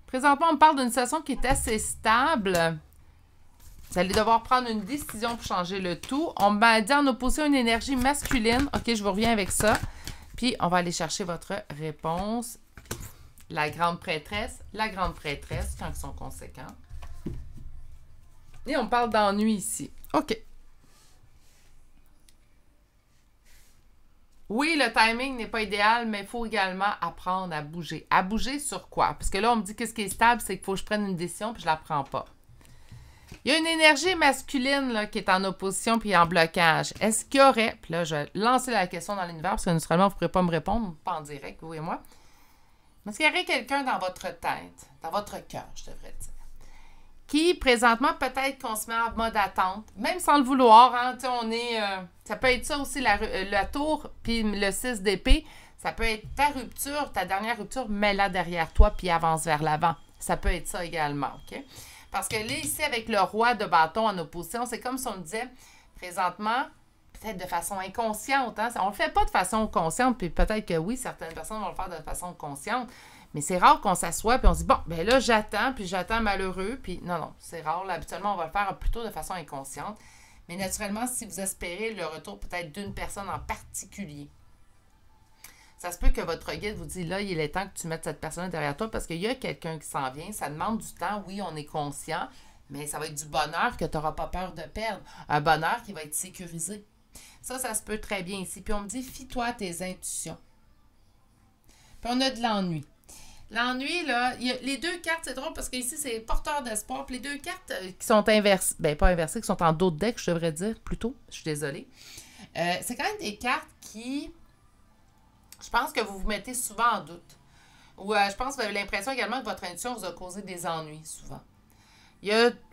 Présentement, on me parle d'une situation qui est assez stable. Vous allez devoir prendre une décision pour changer le tout. On m'a dit en opposition une énergie masculine. OK, je vous reviens avec ça. Puis, on va aller chercher votre réponse. La grande prêtresse, quand ils sont conséquents. Et on parle d'ennui ici. OK. Oui, le timing n'est pas idéal, mais il faut également apprendre à bouger. À bouger sur quoi? Parce que là, on me dit que ce qui est stable, c'est qu'il faut que je prenne une décision, puis je ne la prends pas. Il y a une énergie masculine là, qui est en opposition puis en blocage. Est-ce qu'il y aurait... Puis là, je vais lancer la question dans l'univers, parce que naturellement, vous ne pourrez pas me répondre, pas en direct, vous et moi. Mais est-ce qu'il y aurait quelqu'un dans votre tête, dans votre cœur, je devrais dire, qui, présentement, peut-être qu'on se met en mode attente, même sans le vouloir, hein, on est... ça peut être ça aussi, la tour, puis le 6 d'épée, ça peut être ta rupture, ta dernière rupture, mets-la derrière toi, puis avance vers l'avant. Ça peut être ça également, OK? Parce que là, ici, avec le roi de bâton en opposition, c'est comme si on me disait, présentement, peut-être de façon inconsciente, hein? On ne le fait pas de façon consciente, puis peut-être que oui, certaines personnes vont le faire de façon consciente, mais c'est rare qu'on s'assoie puis on se dit, bon, ben là, j'attends, puis j'attends malheureux, puis non, c'est rare. Là, habituellement, on va le faire plutôt de façon inconsciente. Mais naturellement, si vous espérez le retour peut-être d'une personne en particulier, ça se peut que votre guide vous dise, là, il est temps que tu mettes cette personne derrière toi parce qu'il y a quelqu'un qui s'en vient. Ça demande du temps, oui, on est conscient, mais ça va être du bonheur que tu n'auras pas peur de perdre. Un bonheur qui va être sécurisé. Ça se peut très bien ici. Puis on me dit, fie-toi à tes intuitions. Puis on a de l'ennui. L'ennui, là, les deux cartes, c'est drôle parce qu'ici, c'est porteur d'espoir. Puis les deux cartes qui sont inversées, ben pas inversées, qui sont en dos de deck, je devrais dire, plutôt. Je suis désolée. C'est quand même des cartes qui, je pense que vous vous mettez souvent en doute. Ou je pense que vous avez l'impression également que votre intuition vous a causé des ennuis, souvent.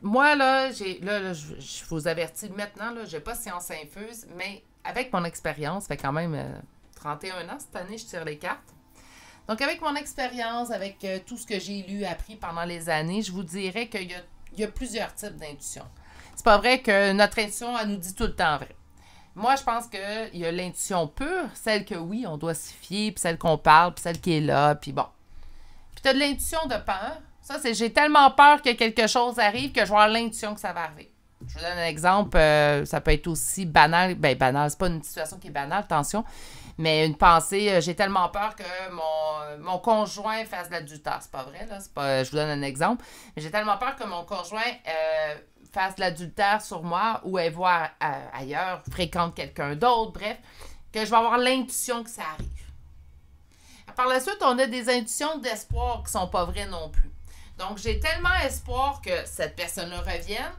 Moi, là, je vous avertis maintenant, là, je n'ai pas science infuse, mais avec mon expérience, ça fait quand même 31 ans cette année, je tire les cartes. Donc, avec mon expérience, avec tout ce que j'ai lu, appris pendant les années, je vous dirais qu'il y a plusieurs types d'intuition. C'est pas vrai que notre intuition, elle nous dit tout le temps vrai. Moi, je pense qu'il y a l'intuition pure, celle que oui, on doit s'y fier, puis celle qu'on parle, puis celle qui est là, puis bon. Puis tu as de l'intuition de peur. Ça, c'est j'ai tellement peur que quelque chose arrive que je vais avoir l'intuition que ça va arriver. Je vous donne un exemple, ça peut être aussi banal. Ben, banal, c'est pas une situation qui est banale, attention. Mais une pensée, j'ai tellement peur que mon conjoint fasse de l'adultère. C'est pas vrai, là. Je vous donne un exemple. Mais j'ai tellement peur que mon conjoint fasse de l'adultère sur moi ou elle voit ailleurs, fréquente quelqu'un d'autre, bref, que je vais avoir l'intuition que ça arrive. Par la suite, on a des intuitions d'espoir qui sont pas vraies non plus. Donc, j'ai tellement espoir que cette personne-là revienne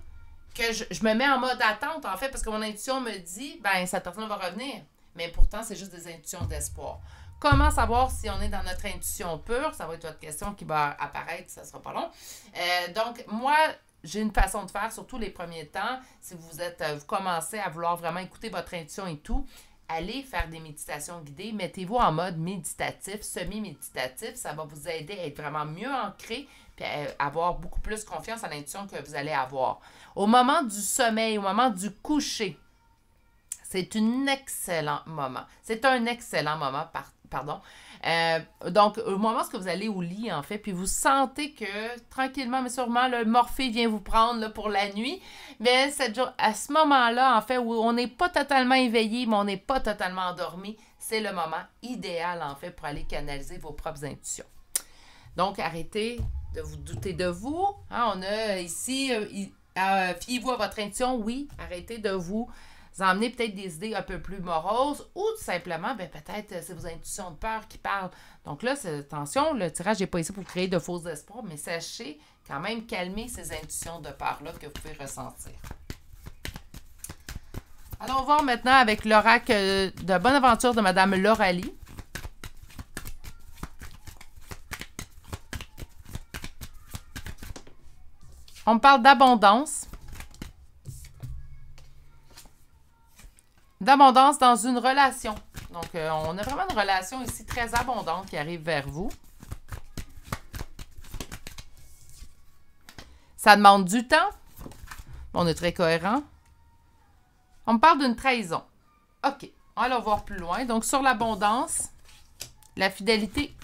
que je me mets en mode attente, en fait, parce que mon intuition me dit, ben cette personne va revenir. Mais pourtant, c'est juste des intuitions d'espoir. Comment savoir si on est dans notre intuition pure? Ça va être votre question qui va apparaître, ça ne sera pas long. Donc, moi, j'ai une façon de faire, surtout les premiers temps. Si vous commencez à vouloir vraiment écouter votre intuition et tout, allez faire des méditations guidées. Mettez-vous en mode méditatif, semi-méditatif. Ça va vous aider à être vraiment mieux ancré puis à avoir beaucoup plus confiance en l'intuition que vous allez avoir. Au moment du sommeil, au moment du coucher, c'est un excellent moment. C'est un excellent moment, pardon. Donc, au moment où vous allez au lit, en fait, puis vous sentez que, tranquillement, mais sûrement, le Morphée vient vous prendre là, pour la nuit, mais à ce moment-là, en fait, où on n'est pas totalement éveillé, mais on n'est pas totalement endormi, c'est le moment idéal, en fait, pour aller canaliser vos propres intuitions. Donc, arrêtez de vous douter de vous. Hein, on a ici, fiez-vous à votre intuition, oui, arrêtez de vous emmener peut-être des idées un peu plus moroses ou tout simplement, ben, peut-être c'est vos intuitions de peur qui parlent. Donc là, attention, le tirage n'est pas ici pour créer de faux espoirs, mais sachez quand même calmer ces intuitions de peur-là que vous pouvez ressentir. Allons voir maintenant avec l'oracle de Bonne Aventure de Madame Lauralie. On me parle d'abondance. D'abondance dans une relation. Donc, on a vraiment une relation ici très abondante qui arrive vers vous. Ça demande du temps. On est très cohérent. On me parle d'une trahison. OK. On va voir plus loin. Donc, sur l'abondance, la fidélité,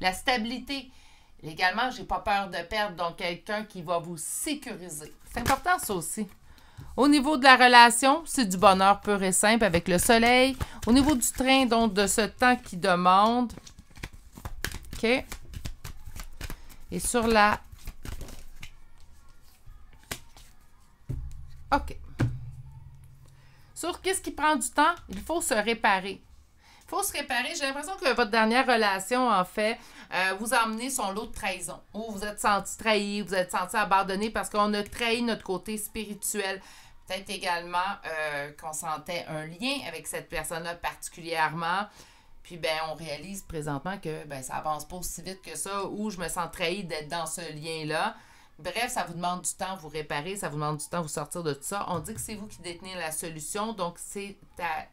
la stabilité. Également, j'ai pas peur de perdre. Donc, quelqu'un qui va vous sécuriser. C'est important, ça aussi. Au niveau de la relation, c'est du bonheur pur et simple avec le soleil. Au niveau du train, donc, de ce temps qui demande. OK. Et sur la... OK. Sur qu'est-ce qui prend du temps? Il faut se réparer. Il faut se réparer. J'ai l'impression que votre dernière relation, en fait, vous a amené son lot de trahison. Ou vous êtes senti trahi, vous êtes senti abandonné parce qu'on a trahi notre côté spirituel. Peut-être également qu'on sentait un lien avec cette personne-là particulièrement. Puis, ben, on réalise présentement que ben, ça avance pas aussi vite que ça ou je me sens trahi d'être dans ce lien-là. Bref, ça vous demande du temps vous réparer, ça vous demande du temps vous sortir de tout ça. On dit que c'est vous qui détenez la solution, donc c'est,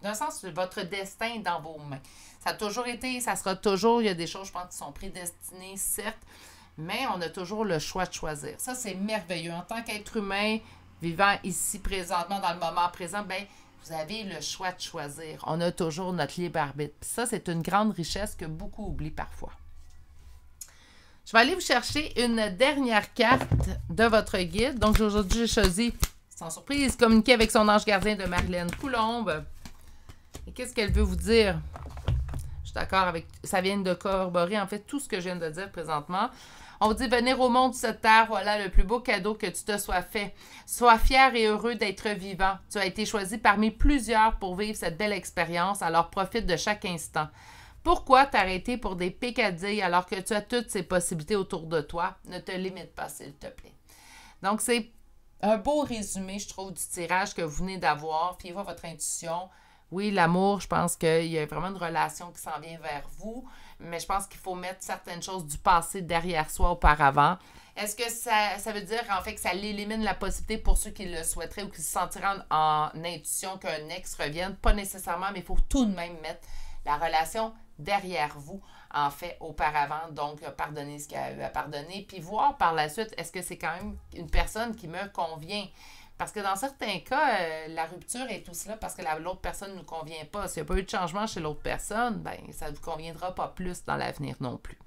d'un sens, votre destin dans vos mains. Ça a toujours été, ça sera toujours, il y a des choses, je pense, qui sont prédestinées, certes, mais on a toujours le choix de choisir. Ça, c'est merveilleux. En tant qu'être humain, vivant ici, présentement, dans le moment présent, ben vous avez le choix de choisir. On a toujours notre libre arbitre. Puis ça, c'est une grande richesse que beaucoup oublient parfois. Je vais aller vous chercher une dernière carte de votre guide. Donc, aujourd'hui, j'ai choisi, sans surprise, communiquer avec son ange gardien de Marilène Coulombe. Et qu'est-ce qu'elle veut vous dire? Je suis d'accord avec... Ça vient de corroborer, en fait, tout ce que je viens de dire présentement. On vous dit, venir au monde cette terre, voilà le plus beau cadeau que tu te sois fait. Sois fier et heureux d'être vivant. Tu as été choisi parmi plusieurs pour vivre cette belle expérience, alors profite de chaque instant. Pourquoi t'arrêter pour des pécadilles alors que tu as toutes ces possibilités autour de toi? Ne te limite pas, s'il te plaît. Donc, c'est un beau résumé, je trouve, du tirage que vous venez d'avoir. Fiez-vous à votre intuition. Oui, l'amour, je pense qu'il y a vraiment une relation qui s'en vient vers vous, mais je pense qu'il faut mettre certaines choses du passé derrière soi auparavant. Est-ce que ça veut dire, en fait, que ça élimine la possibilité pour ceux qui le souhaiteraient ou qui se sentiraient en intuition qu'un ex revienne? Pas nécessairement, mais il faut tout de même mettre la relation derrière vous, en fait, auparavant. Donc, pardonner ce qu'il y a eu à pardonner. Puis voir par la suite, est-ce que c'est quand même une personne qui me convient? Parce que dans certains cas, la rupture est tout cela parce que l'autre personne ne nous convient pas. S'il n'y a pas eu de changement chez l'autre personne, ben ça ne vous conviendra pas plus dans l'avenir non plus.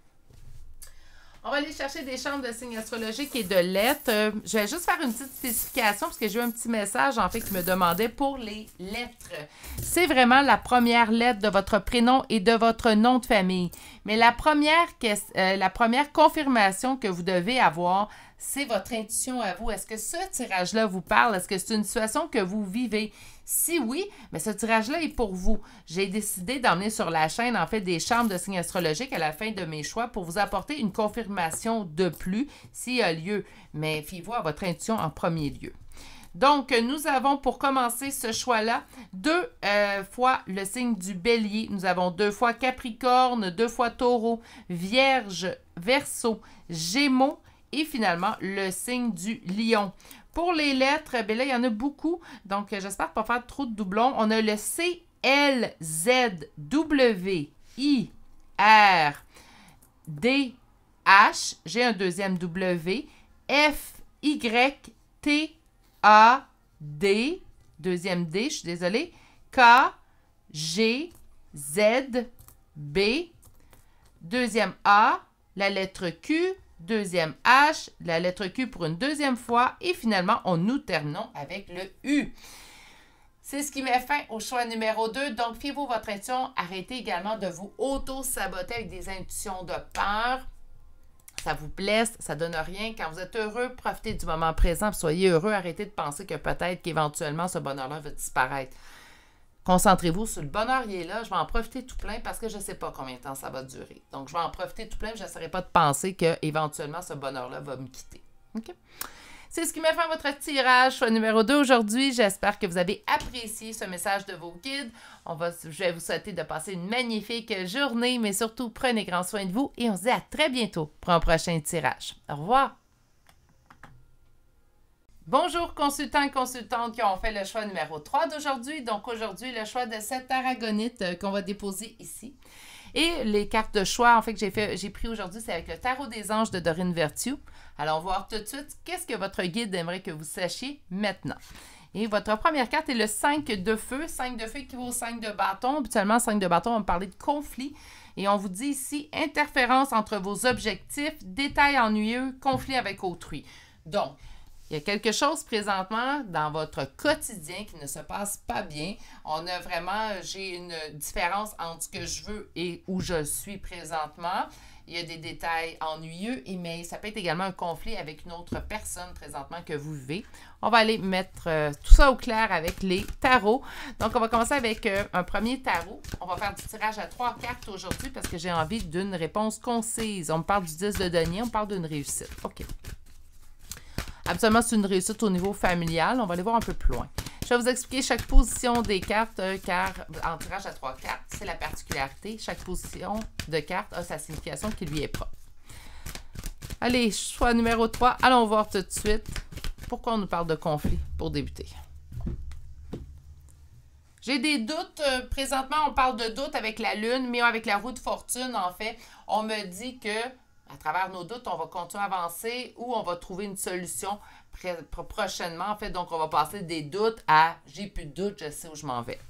On va aller chercher des chambres de signes astrologiques et de lettres. Je vais juste faire une petite spécification parce que j'ai eu un petit message en fait qui me demandait pour les lettres. C'est vraiment la première lettre de votre prénom et de votre nom de famille. Mais la première confirmation que vous devez avoir, c'est votre intuition à vous. Est-ce que ce tirage-là vous parle? Est-ce que c'est une situation que vous vivez? Si oui, mais ce tirage-là est pour vous. J'ai décidé d'emmener sur la chaîne, en fait, des chambres de signes astrologiques à la fin de mes choix pour vous apporter une confirmation de plus s'il y a lieu. Mais fiez-vous à votre intuition en premier lieu. Donc, nous avons pour commencer ce choix-là 2 fois le signe du Bélier. Nous avons 2 fois Capricorne, 2 fois Taureau, Vierge, Verseau, Gémeaux et finalement le signe du Lion. Pour les lettres, bien là, il y en a beaucoup. Donc, j'espère pas faire trop de doublons. On a le C, L, Z, W, I, R, D, H. J'ai un deuxième W. F, Y, T, A, D. Deuxième D, je suis désolée. K, G, Z, B. Deuxième A, la lettre Q. Deuxième H, la lettre Q pour une deuxième fois. Et finalement, nous terminons avec le U. C'est ce qui met fin au choix numéro 2. Donc, fiez-vous votre intuition. Arrêtez également de vous auto-saboter avec des intuitions de peur. Ça vous blesse, ça donne rien. Quand vous êtes heureux, profitez du moment présent. Soyez heureux. Arrêtez de penser que peut-être qu'éventuellement, ce bonheur-là va disparaître. Concentrez-vous sur le bonheur, il est là. Je vais en profiter tout plein parce que je ne sais pas combien de temps ça va durer. Donc, je vais en profiter tout plein. Je n'essaierai pas de penser qu'éventuellement, ce bonheur-là va me quitter. OK? C'est ce qui met fin à votre tirage, choix numéro 2 aujourd'hui. J'espère que vous avez apprécié ce message de vos guides. Je vais vous souhaiter de passer une magnifique journée, mais surtout, prenez grand soin de vous et on se dit à très bientôt pour un prochain tirage. Au revoir! Bonjour consultants et consultantes qui ont fait le choix numéro 3 d'aujourd'hui. Donc aujourd'hui, le choix de cette aragonite qu'on va déposer ici. Et les cartes de choix, en fait, que j'ai pris aujourd'hui, c'est avec le Tarot des anges de Dorine Virtue. Allons voir tout de suite qu'est-ce que votre guide aimerait que vous sachiez maintenant. Et votre première carte est le 5 de feu. 5 de feu équivaut au 5 de bâton. Habituellement, 5 de bâton, on va parler de conflit. Et on vous dit ici, interférence entre vos objectifs, détails ennuyeux, conflit avec autrui. Donc, il y a quelque chose présentement dans votre quotidien qui ne se passe pas bien. J'ai une différence entre ce que je veux et où je suis présentement. Il y a des détails ennuyeux, mais ça peut être également un conflit avec une autre personne présentement que vous vivez. On va aller mettre tout ça au clair avec les tarots. Donc, on va commencer avec un premier tarot. On va faire du tirage à 3 cartes aujourd'hui parce que j'ai envie d'une réponse concise. On me parle du 10 de denier, on parle d'une réussite. OK. Absolument, c'est une réussite au niveau familial. On va aller voir un peu plus loin. Je vais vous expliquer chaque position des cartes, car en tirage à 3 cartes, c'est la particularité. Chaque position de carte a sa signification qui lui est propre. Allez, choix numéro 3. Allons voir tout de suite pourquoi on nous parle de conflit pour débuter. J'ai des doutes. Présentement, on parle de doutes avec la lune, mais avec la roue de fortune, en fait, on me dit que à travers nos doutes, on va continuer à avancer ou on va trouver une solution prochainement. En fait, donc, on va passer des doutes à « j'ai plus de doutes, je sais où je m'en vais ».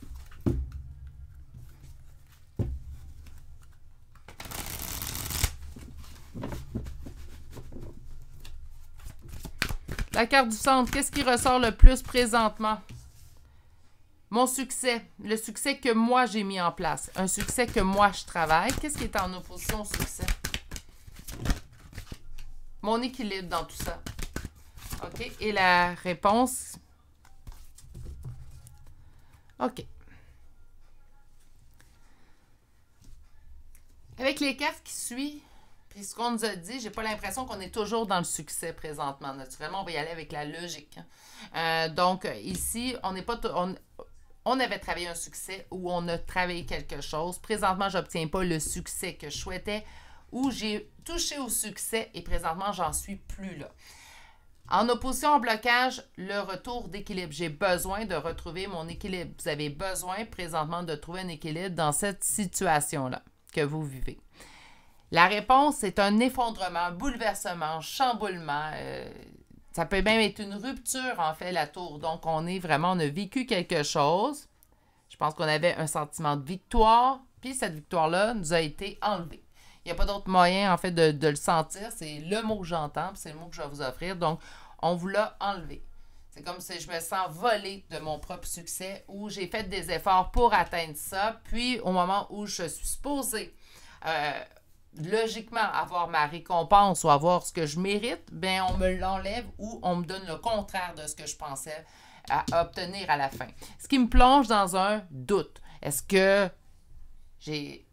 La carte du centre, qu'est-ce qui ressort le plus présentement? Mon succès, le succès que moi j'ai mis en place, un succès que moi je travaille. Qu'est-ce qui est en opposition au succès? Mon équilibre dans tout ça. OK. Et la réponse? OK. Avec les cartes qui suivent, puis ce qu'on nous a dit, j'ai pas l'impression qu'on est toujours dans le succès présentement. Naturellement, on va y aller avec la logique. Donc, ici, on n'est pas... On avait travaillé un succès ou on a travaillé quelque chose. Présentement, je n'obtiens pas le succès que je souhaitais ou j'ai touché au succès et présentement, j'en suis plus là. En opposition au blocage, le retour d'équilibre. J'ai besoin de retrouver mon équilibre. Vous avez besoin présentement de trouver un équilibre dans cette situation-là que vous vivez. La réponse, c'est un effondrement, un bouleversement, un chamboulement. Ça peut même être une rupture, en fait, la tour. Donc, on a vécu quelque chose. Je pense qu'on avait un sentiment de victoire. Puis, cette victoire-là nous a été enlevée. Il n'y a pas d'autre moyen, en fait, de le sentir. C'est le mot que j'entends, puis c'est le mot que je vais vous offrir. Donc, on vous l'a enlevé. C'est comme si je me sens volée de mon propre succès, où j'ai fait des efforts pour atteindre ça. Puis, au moment où je suis supposée, logiquement, avoir ma récompense ou avoir ce que je mérite, bien, on me l'enlève ou on me donne le contraire de ce que je pensais obtenir à la fin. Ce qui me plonge dans un doute. Est-ce que j'ai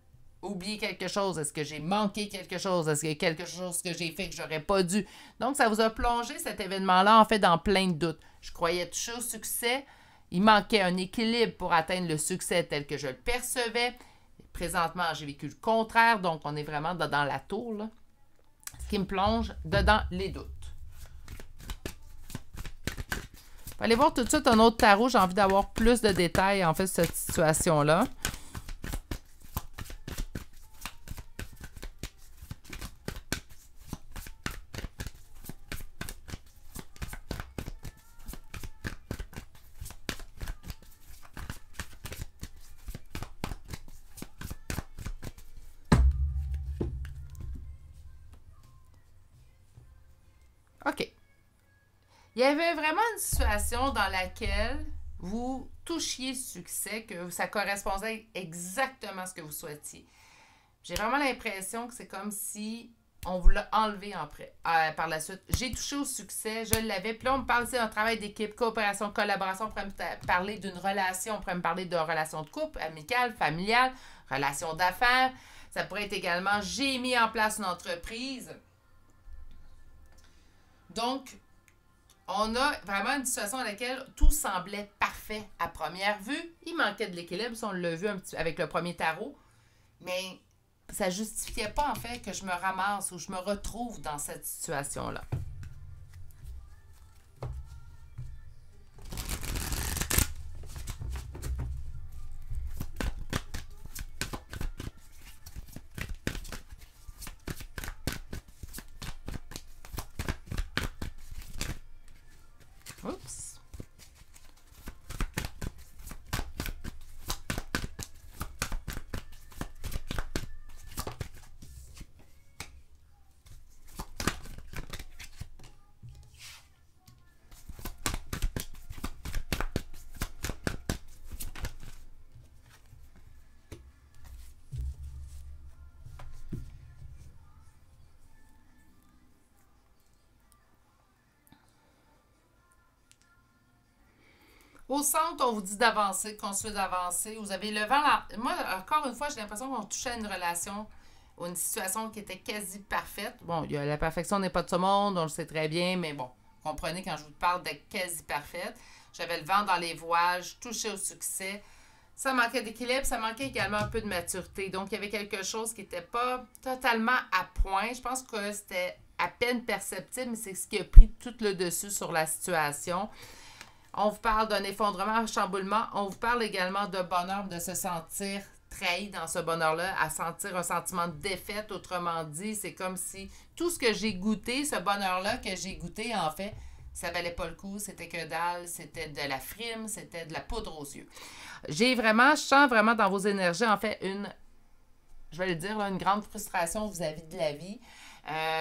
oublié quelque chose? Est-ce que j'ai manqué quelque chose? Est-ce qu'il y a quelque chose que j'ai fait que j'aurais pas dû? Donc, ça vous a plongé cet événement-là, en fait, dans plein de doutes. Je croyais toucher au succès. Il manquait un équilibre pour atteindre le succès tel que je le percevais. Présentement, j'ai vécu le contraire, donc on est vraiment dans la tour, là. Ce qui me plonge dedans les doutes. On va aller voir tout de suite un autre tarot. J'ai envie d'avoir plus de détails, en fait, sur cette situation-là. OK. Il y avait vraiment une situation dans laquelle vous touchiez succès, que ça correspondait exactement à ce que vous souhaitiez. J'ai vraiment l'impression que c'est comme si on vous l'a enlevé par la suite. J'ai touché au succès, je l'avais. Puis là, on me parle aussi d'un travail d'équipe, coopération, collaboration. On pourrait me parler d'une relation, on pourrait me parler de relation de couple, amicale, familiale, relation d'affaires. Ça pourrait être également, j'ai mis en place une entreprise. Donc, On a vraiment une situation dans laquelle tout semblait parfait à première vue. Il manquait de l'équilibre, si on l'a vu un petit avec le premier tarot. Mais ça ne justifiait pas, en fait, que je me ramasse ou je me retrouve dans cette situation-là. Oups. Au centre, on vous dit d'avancer, construire d'avancer. Vous avez le vent. Moi, encore une fois, j'ai l'impression qu'on touchait à une relation ou une situation qui était quasi parfaite. Bon, la perfection n'est pas de ce monde, on le sait très bien, mais bon, comprenez quand je vous parle de quasi parfaite. J'avais le vent dans les voiles, je touchais au succès. Ça manquait d'équilibre, ça manquait également un peu de maturité. Donc, il y avait quelque chose qui n'était pas totalement à point. Je pense que c'était à peine perceptible, mais c'est ce qui a pris tout le dessus sur la situation. On vous parle d'un effondrement, un chamboulement. On vous parle également de bonheur, de se sentir trahi dans ce bonheur-là, à sentir un sentiment de défaite. Autrement dit, c'est comme si tout ce que j'ai goûté, ce bonheur-là que j'ai goûté, en fait, ça valait pas le coup. C'était que dalle, c'était de la frime, c'était de la poudre aux yeux. Je sens vraiment dans vos énergies, en fait, je vais le dire, là, une grande frustration vis-à-vis de la vie.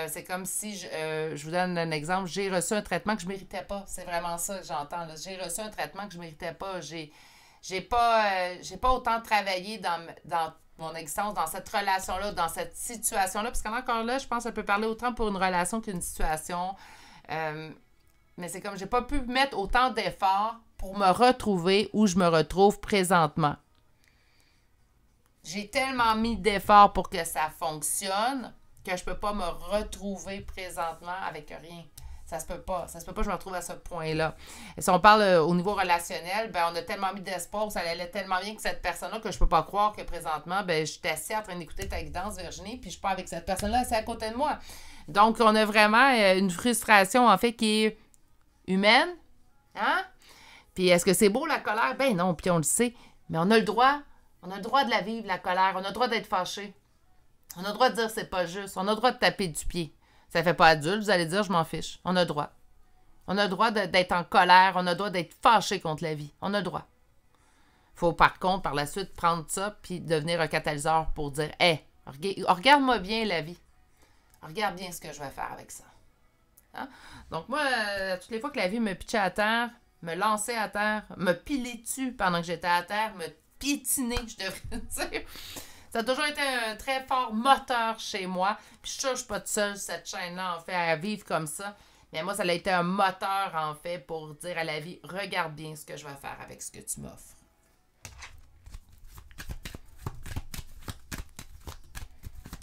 C'est comme si, je vous donne un exemple, j'ai reçu un traitement que je ne méritais pas. C'est vraiment ça que j'entends. Là. J'ai reçu un traitement que je ne méritais pas. J'ai pas autant travaillé dans mon existence, dans cette relation-là, dans cette situation-là. Parce qu'encore là, je pense que ça peut parler autant pour une relation qu'une situation. Mais c'est comme, j'ai pas pu mettre autant d'efforts pour me retrouver où je me retrouve présentement. J'ai tellement mis d'efforts pour que ça fonctionne que je peux pas me retrouver présentement avec rien. Ça se peut pas. Ça se peut pas que je me retrouve à ce point-là. Et si on parle au niveau relationnel, ben on a tellement mis d'espoir, ça allait tellement bien que cette personne-là que je peux pas croire que présentement, ben je suis assise en train d'écouter ta guidance, Virginie, puis je suis pas avec cette personne-là, c'est à côté de moi. Donc, on a vraiment une frustration, en fait, qui est humaine. Hein? Puis est-ce que c'est beau, la colère? Ben non, puis on le sait. Mais on a le droit. On a le droit de la vivre, la colère. On a le droit d'être fâché. On a le droit de dire que c'est pas juste. On a le droit de taper du pied. Ça fait pas adulte, vous allez dire, je m'en fiche. On a le droit. On a le droit d'être en colère. On a le droit d'être fâché contre la vie. On a le droit. Faut par contre, par la suite, prendre ça puis devenir un catalyseur pour dire, hey, regarde-moi bien la vie. Regarde bien ce que je vais faire avec ça. Hein? Donc moi, toutes les fois que la vie me pitchait à terre, me lançait à terre, me pilait dessus pendant que j'étais à terre, me piétiner, je devrais dire. Ça a toujours été un très fort moteur chez moi. Puis je suis pas toute seule sur cette chaîne-là, en fait, à vivre comme ça. Mais moi, ça a été un moteur, en fait, pour dire à la vie, regarde bien ce que je vais faire avec ce que tu m'offres.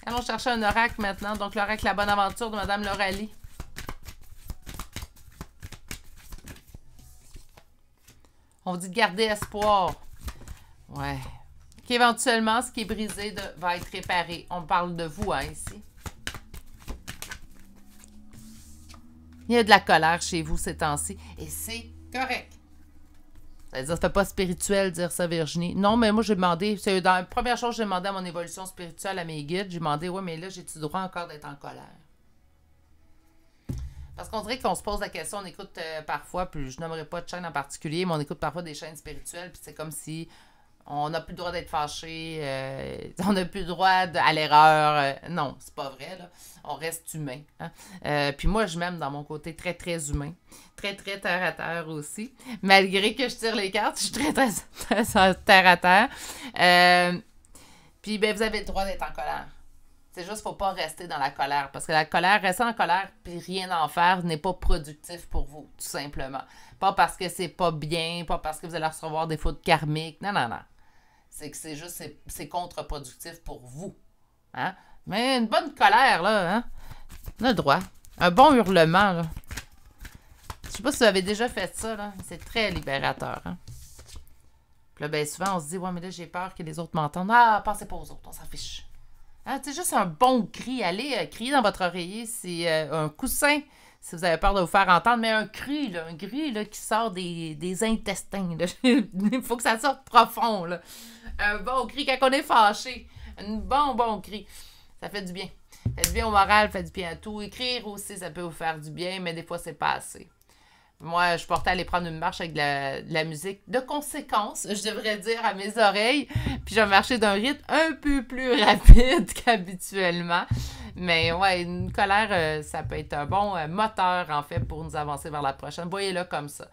Allons chercher un oracle maintenant. Donc, l'oracle La Bonne Aventure de Mme Lauralie. On vous dit de garder espoir. Ouais. Qu'éventuellement, ce qui est brisé va être réparé. On parle de vous, hein, ici. Il y a de la colère chez vous ces temps-ci. Et c'est correct. Ça veut dire que c'est pas spirituel dire ça, Virginie. Non, mais moi, j'ai demandé... C'est dans la première chose que j'ai demandé à mon évolution spirituelle, à mes guides, j'ai demandé, ouais, mais là, j'ai-tu le droit encore d'être en colère? Parce qu'on dirait qu'on se pose la question, on écoute parfois, puis je nommerai pas de chaîne en particulier, mais on écoute parfois des chaînes spirituelles, puis c'est comme si... On n'a plus le droit d'être fâché, on n'a plus le droit à l'erreur. Non, c'est pas vrai, là. On reste humain. Hein? Puis moi, je m'aime dans mon côté très, très humain. Très, très terre à terre aussi. Malgré que je tire les cartes, je suis très, très, très terre à terre. Puis, ben, vous avez le droit d'être en colère. C'est juste qu'il ne faut pas rester dans la colère. Parce que la colère, rester en colère puis rien en faire n'est pas productif pour vous, tout simplement. Pas parce que c'est pas bien, pas parce que vous allez recevoir des fautes karmiques. Non, non, non. C'est que c'est juste, c'est contre-productif pour vous. Hein? Mais une bonne colère, là, hein? On a le droit. Un bon hurlement, là. sais pas si vous avez déjà fait ça, là. C'est très libérateur, hein. Puis là, bien souvent, on se dit, ouais, mais là, j'ai peur que les autres m'entendent. Ah, pensez pas aux autres, on s'en fiche. Hein, c'est juste un bon cri. Allez crier dans votre oreiller. C'est un coussin, si vous avez peur de vous faire entendre, mais un cri là, qui sort des intestins. Là. Il faut que ça sorte profond. Là. Un bon cri quand on est fâché. Un bon cri. Ça fait du bien. Ça fait du bien au moral, ça fait du bien à tout. Écrire aussi, ça peut vous faire du bien, mais des fois, c'est pas assez. Moi, je portais à aller prendre une marche avec de la musique de conséquence, je devrais dire, à mes oreilles. Puis je marchais d'un rythme un peu plus rapide qu'habituellement. Mais ouais, une colère, ça peut être un bon moteur, en fait, pour nous avancer vers la prochaine. Voyez-le comme ça.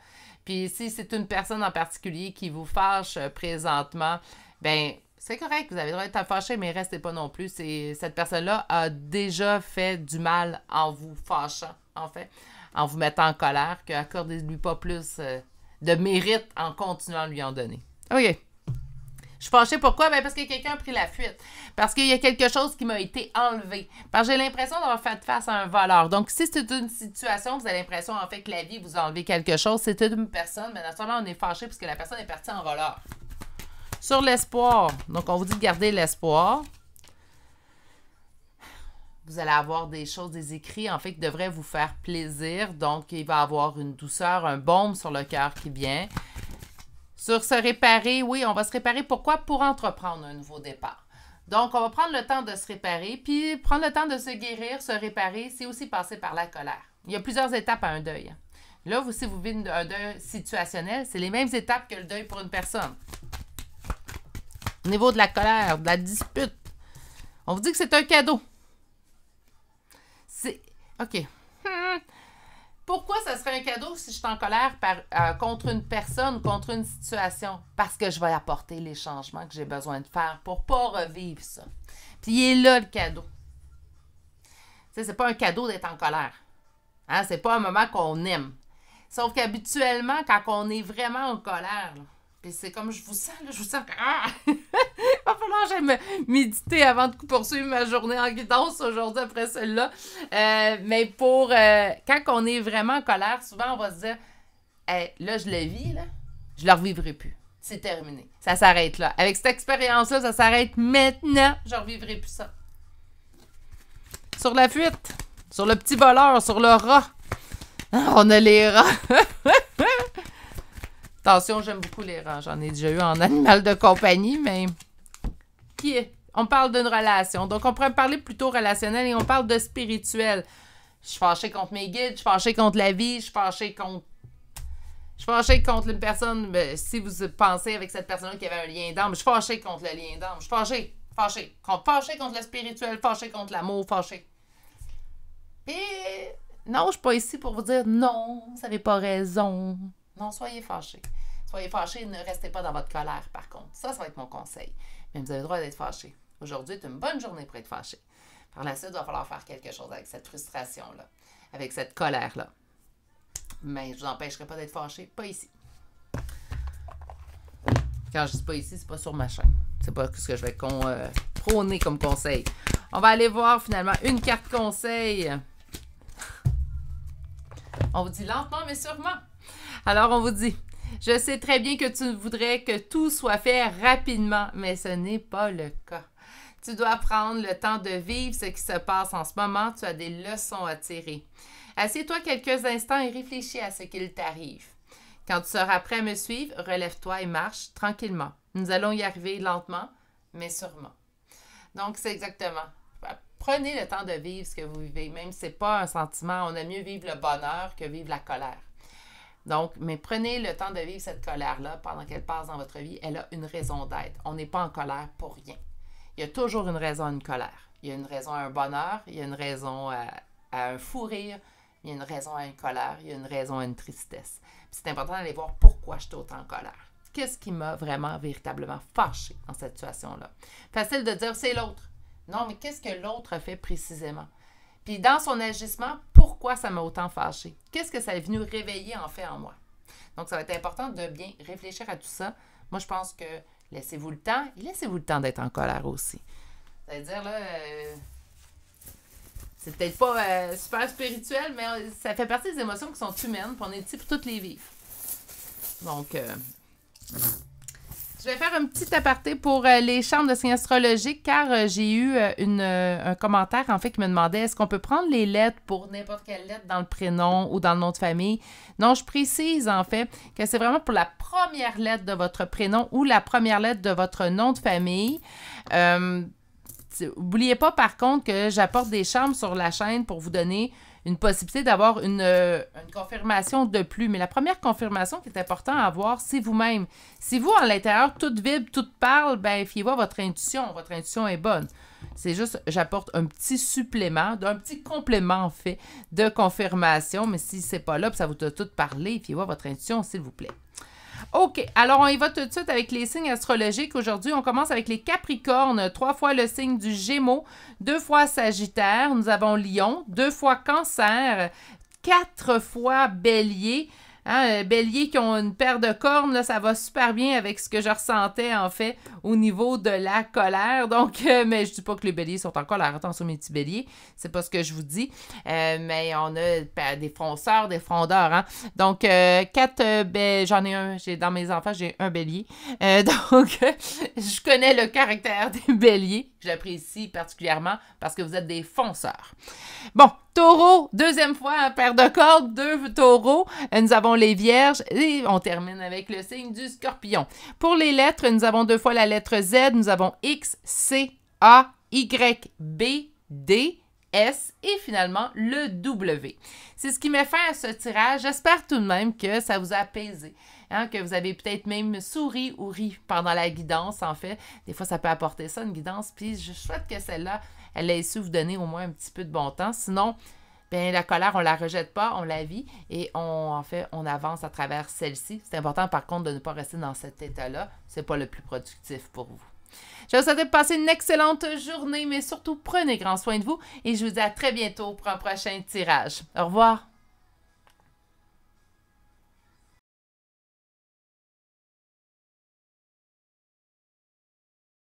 Puis si c'est une personne en particulier qui vous fâche présentement, ben c'est correct, vous avez le droit d'être fâché, mais restez pas non plus. Cette personne-là a déjà fait du mal en vous fâchant, en fait. En vous mettant en colère, qu'accordez-lui pas plus de mérite en continuant à lui en donner. OK. Je suis fâchée, pourquoi? Ben parce que quelqu'un a pris la fuite. Parce qu'il y a quelque chose qui m'a été enlevé. Parce que j'ai l'impression d'avoir fait face à un voleur. Donc, si c'est une situation, vous avez l'impression, en fait, que la vie vous a enlevé quelque chose, c'est une personne, mais naturellement, on est fâché parce que la personne est partie en voleur. Sur l'espoir. Donc, on vous dit de garder l'espoir. Vous allez avoir des choses, des écrits, en fait, qui devraient vous faire plaisir. Donc, il va y avoir une douceur, un baume sur le cœur qui vient. Sur se réparer, oui, on va se réparer. Pourquoi? Pour entreprendre un nouveau départ. Donc, on va prendre le temps de se réparer. Puis, prendre le temps de se guérir, se réparer, c'est aussi passer par la colère. Il y a plusieurs étapes à un deuil. Là, vous, si vous vivez un deuil situationnel, c'est les mêmes étapes que le deuil pour une personne. Au niveau de la colère, de la dispute, on vous dit que c'est un cadeau. OK. Pourquoi ça serait un cadeau si je suis en colère contre une personne, contre une situation? Parce que je vais apporter les changements que j'ai besoin de faire pour ne pas revivre ça. Puis il est là le cadeau. Tu sais, c'est pas un cadeau d'être en colère. Hein? C'est pas un moment qu'on aime. Sauf qu'habituellement, quand on est vraiment en colère, là, puis c'est comme je vous sens, là, je vous sens que... Ah! Il va falloir que j'aille méditer avant de poursuivre ma journée en guidance aujourd'hui après celle-là. Mais pour... quand on est vraiment en colère, souvent, on va se dire, hey, là, je le vis, là, je ne le revivrai plus. C'est terminé. Ça s'arrête là. Avec cette expérience-là, ça s'arrête maintenant. Je ne revivrai plus ça. Sur la fuite, sur le petit voleur, sur le rat. On a les rats. Attention, j'aime beaucoup les rats. J'en ai déjà eu en animal de compagnie, mais on parle d'une relation. Donc, on pourrait parler plutôt relationnel et on parle de spirituel. Je suis fâchée contre mes guides, je suis fâchée contre la vie, je suis fâchée contre une personne. Ben, si vous pensez avec cette personne-là qu'il y avait un lien d'âme, je suis fâchée contre le lien d'âme. Je suis fâchée contre le spirituel, fâchée contre l'amour, fâchée. Puis, non, je suis pas ici pour vous dire non, vous n'avez pas raison. Non, soyez fâchés. Soyez fâchés, ne restez pas dans votre colère, par contre. Ça va être mon conseil. Mais vous avez le droit d'être fâchés. Aujourd'hui est une bonne journée pour être fâché. Par la suite, il va falloir faire quelque chose avec cette frustration-là, avec cette colère-là. Mais je ne vous empêcherai pas d'être fâché, pas ici. Quand je dis pas ici, c'est pas sur ma chaîne. C'est pas ce que je vais prôner comme conseil. On va aller voir finalement une carte conseil. On vous dit lentement, mais sûrement. Alors, on vous dit, je sais très bien que tu voudrais que tout soit fait rapidement, mais ce n'est pas le cas. Tu dois prendre le temps de vivre ce qui se passe en ce moment. Tu as des leçons à tirer. Assieds-toi quelques instants et réfléchis à ce qu'il t'arrive. Quand tu seras prêt à me suivre, relève-toi et marche tranquillement. Nous allons y arriver lentement, mais sûrement. Donc, c'est exactement. Prenez le temps de vivre ce que vous vivez. Même si ce n'est pas un sentiment, on aime mieux vivre le bonheur que vivre la colère. Donc, mais prenez le temps de vivre cette colère-là pendant qu'elle passe dans votre vie. Elle a une raison d'être. On n'est pas en colère pour rien. Il y a toujours une raison à une colère. Il y a une raison à un bonheur, il y a une raison à un fou rire, il y a une raison à une colère, il y a une raison à une tristesse. Puis c'est important d'aller voir pourquoi je suis autant en colère. Qu'est-ce qui m'a vraiment, véritablement fâché dans cette situation-là? Facile de dire, c'est l'autre. Non, mais qu'est-ce que l'autre a fait précisément? Puis dans son agissement, pourquoi ça m'a autant fâché? Qu'est-ce que ça est venu réveiller en fait en moi? Donc, ça va être important de bien réfléchir à tout ça. Moi, je pense que laissez-vous le temps. Et laissez-vous le temps d'être en colère aussi. C'est-à-dire, là, C'est peut-être pas super spirituel, mais ça fait partie des émotions qui sont humaines, puis on est ici pour toutes les vivre. Donc, je vais faire un petit aparté pour les chambres de signes astrologiques, car j'ai eu un commentaire, en fait, qui me demandait est-ce qu'on peut prendre les lettres pour n'importe quelle lettre dans le prénom ou dans le nom de famille? Non, je précise, en fait, que c'est vraiment pour la première lettre de votre prénom ou la première lettre de votre nom de famille. N'oubliez pas, par contre, que j'apporte des chambres sur la chaîne pour vous donner une possibilité d'avoir une confirmation de plus. Mais la première confirmation qui est importante à avoir, c'est vous-même. Si vous, à l'intérieur, tout vibre, tout parle, ben fiez-vous à votre intuition. Votre intuition est bonne. C'est juste, j'apporte un petit supplément, un petit complément, en fait, de confirmation. Mais si c'est pas là, puis ça vous a tout parlé, fiez-vous à votre intuition, s'il vous plaît. OK, alors on y va tout de suite avec les signes astrologiques. Aujourd'hui, on commence avec les Capricornes, 3 fois le signe du Gémeaux, 2 fois Sagittaire, nous avons Lion, 2 fois Cancer, 4 fois Bélier. Hein, Bélier qui ont une paire de cornes, là, ça va super bien avec ce que je ressentais, en fait, au niveau de la colère. Donc, mais je dis pas que les béliers sont en colère. Attention, mes petits béliers, c'est pas ce que je vous dis. Mais on a des fonceurs, des frondeurs. Hein? Donc, 4, j'en ai un, dans mes enfants, j'ai un bélier. Donc, je connais le caractère des béliers. Je l'apprécie particulièrement parce que vous êtes des fonceurs. Bon, Taureau, deuxième fois, hein, paire de cordes, 2 taureaux. Nous avons les Vierges et on termine avec le signe du Scorpion. Pour les lettres, nous avons 2 fois la lettre Z. Nous avons X, C, A, Y, B, D, S et finalement le W. C'est ce qui met fin à ce tirage. J'espère tout de même que ça vous a apaisé. Hein, que vous avez peut-être même souri ou ri pendant la guidance, en fait. Des fois, ça peut apporter ça, une guidance. Puis je souhaite que celle-là, elle ait su vous donner au moins un petit peu de bon temps. Sinon, bien, la colère, on ne la rejette pas, on la vit et en fait, on avance à travers celle-ci. C'est important, par contre, de ne pas rester dans cet état-là. Ce n'est pas le plus productif pour vous. Je vous souhaite de passer une excellente journée, mais surtout, prenez grand soin de vous et je vous dis à très bientôt pour un prochain tirage. Au revoir!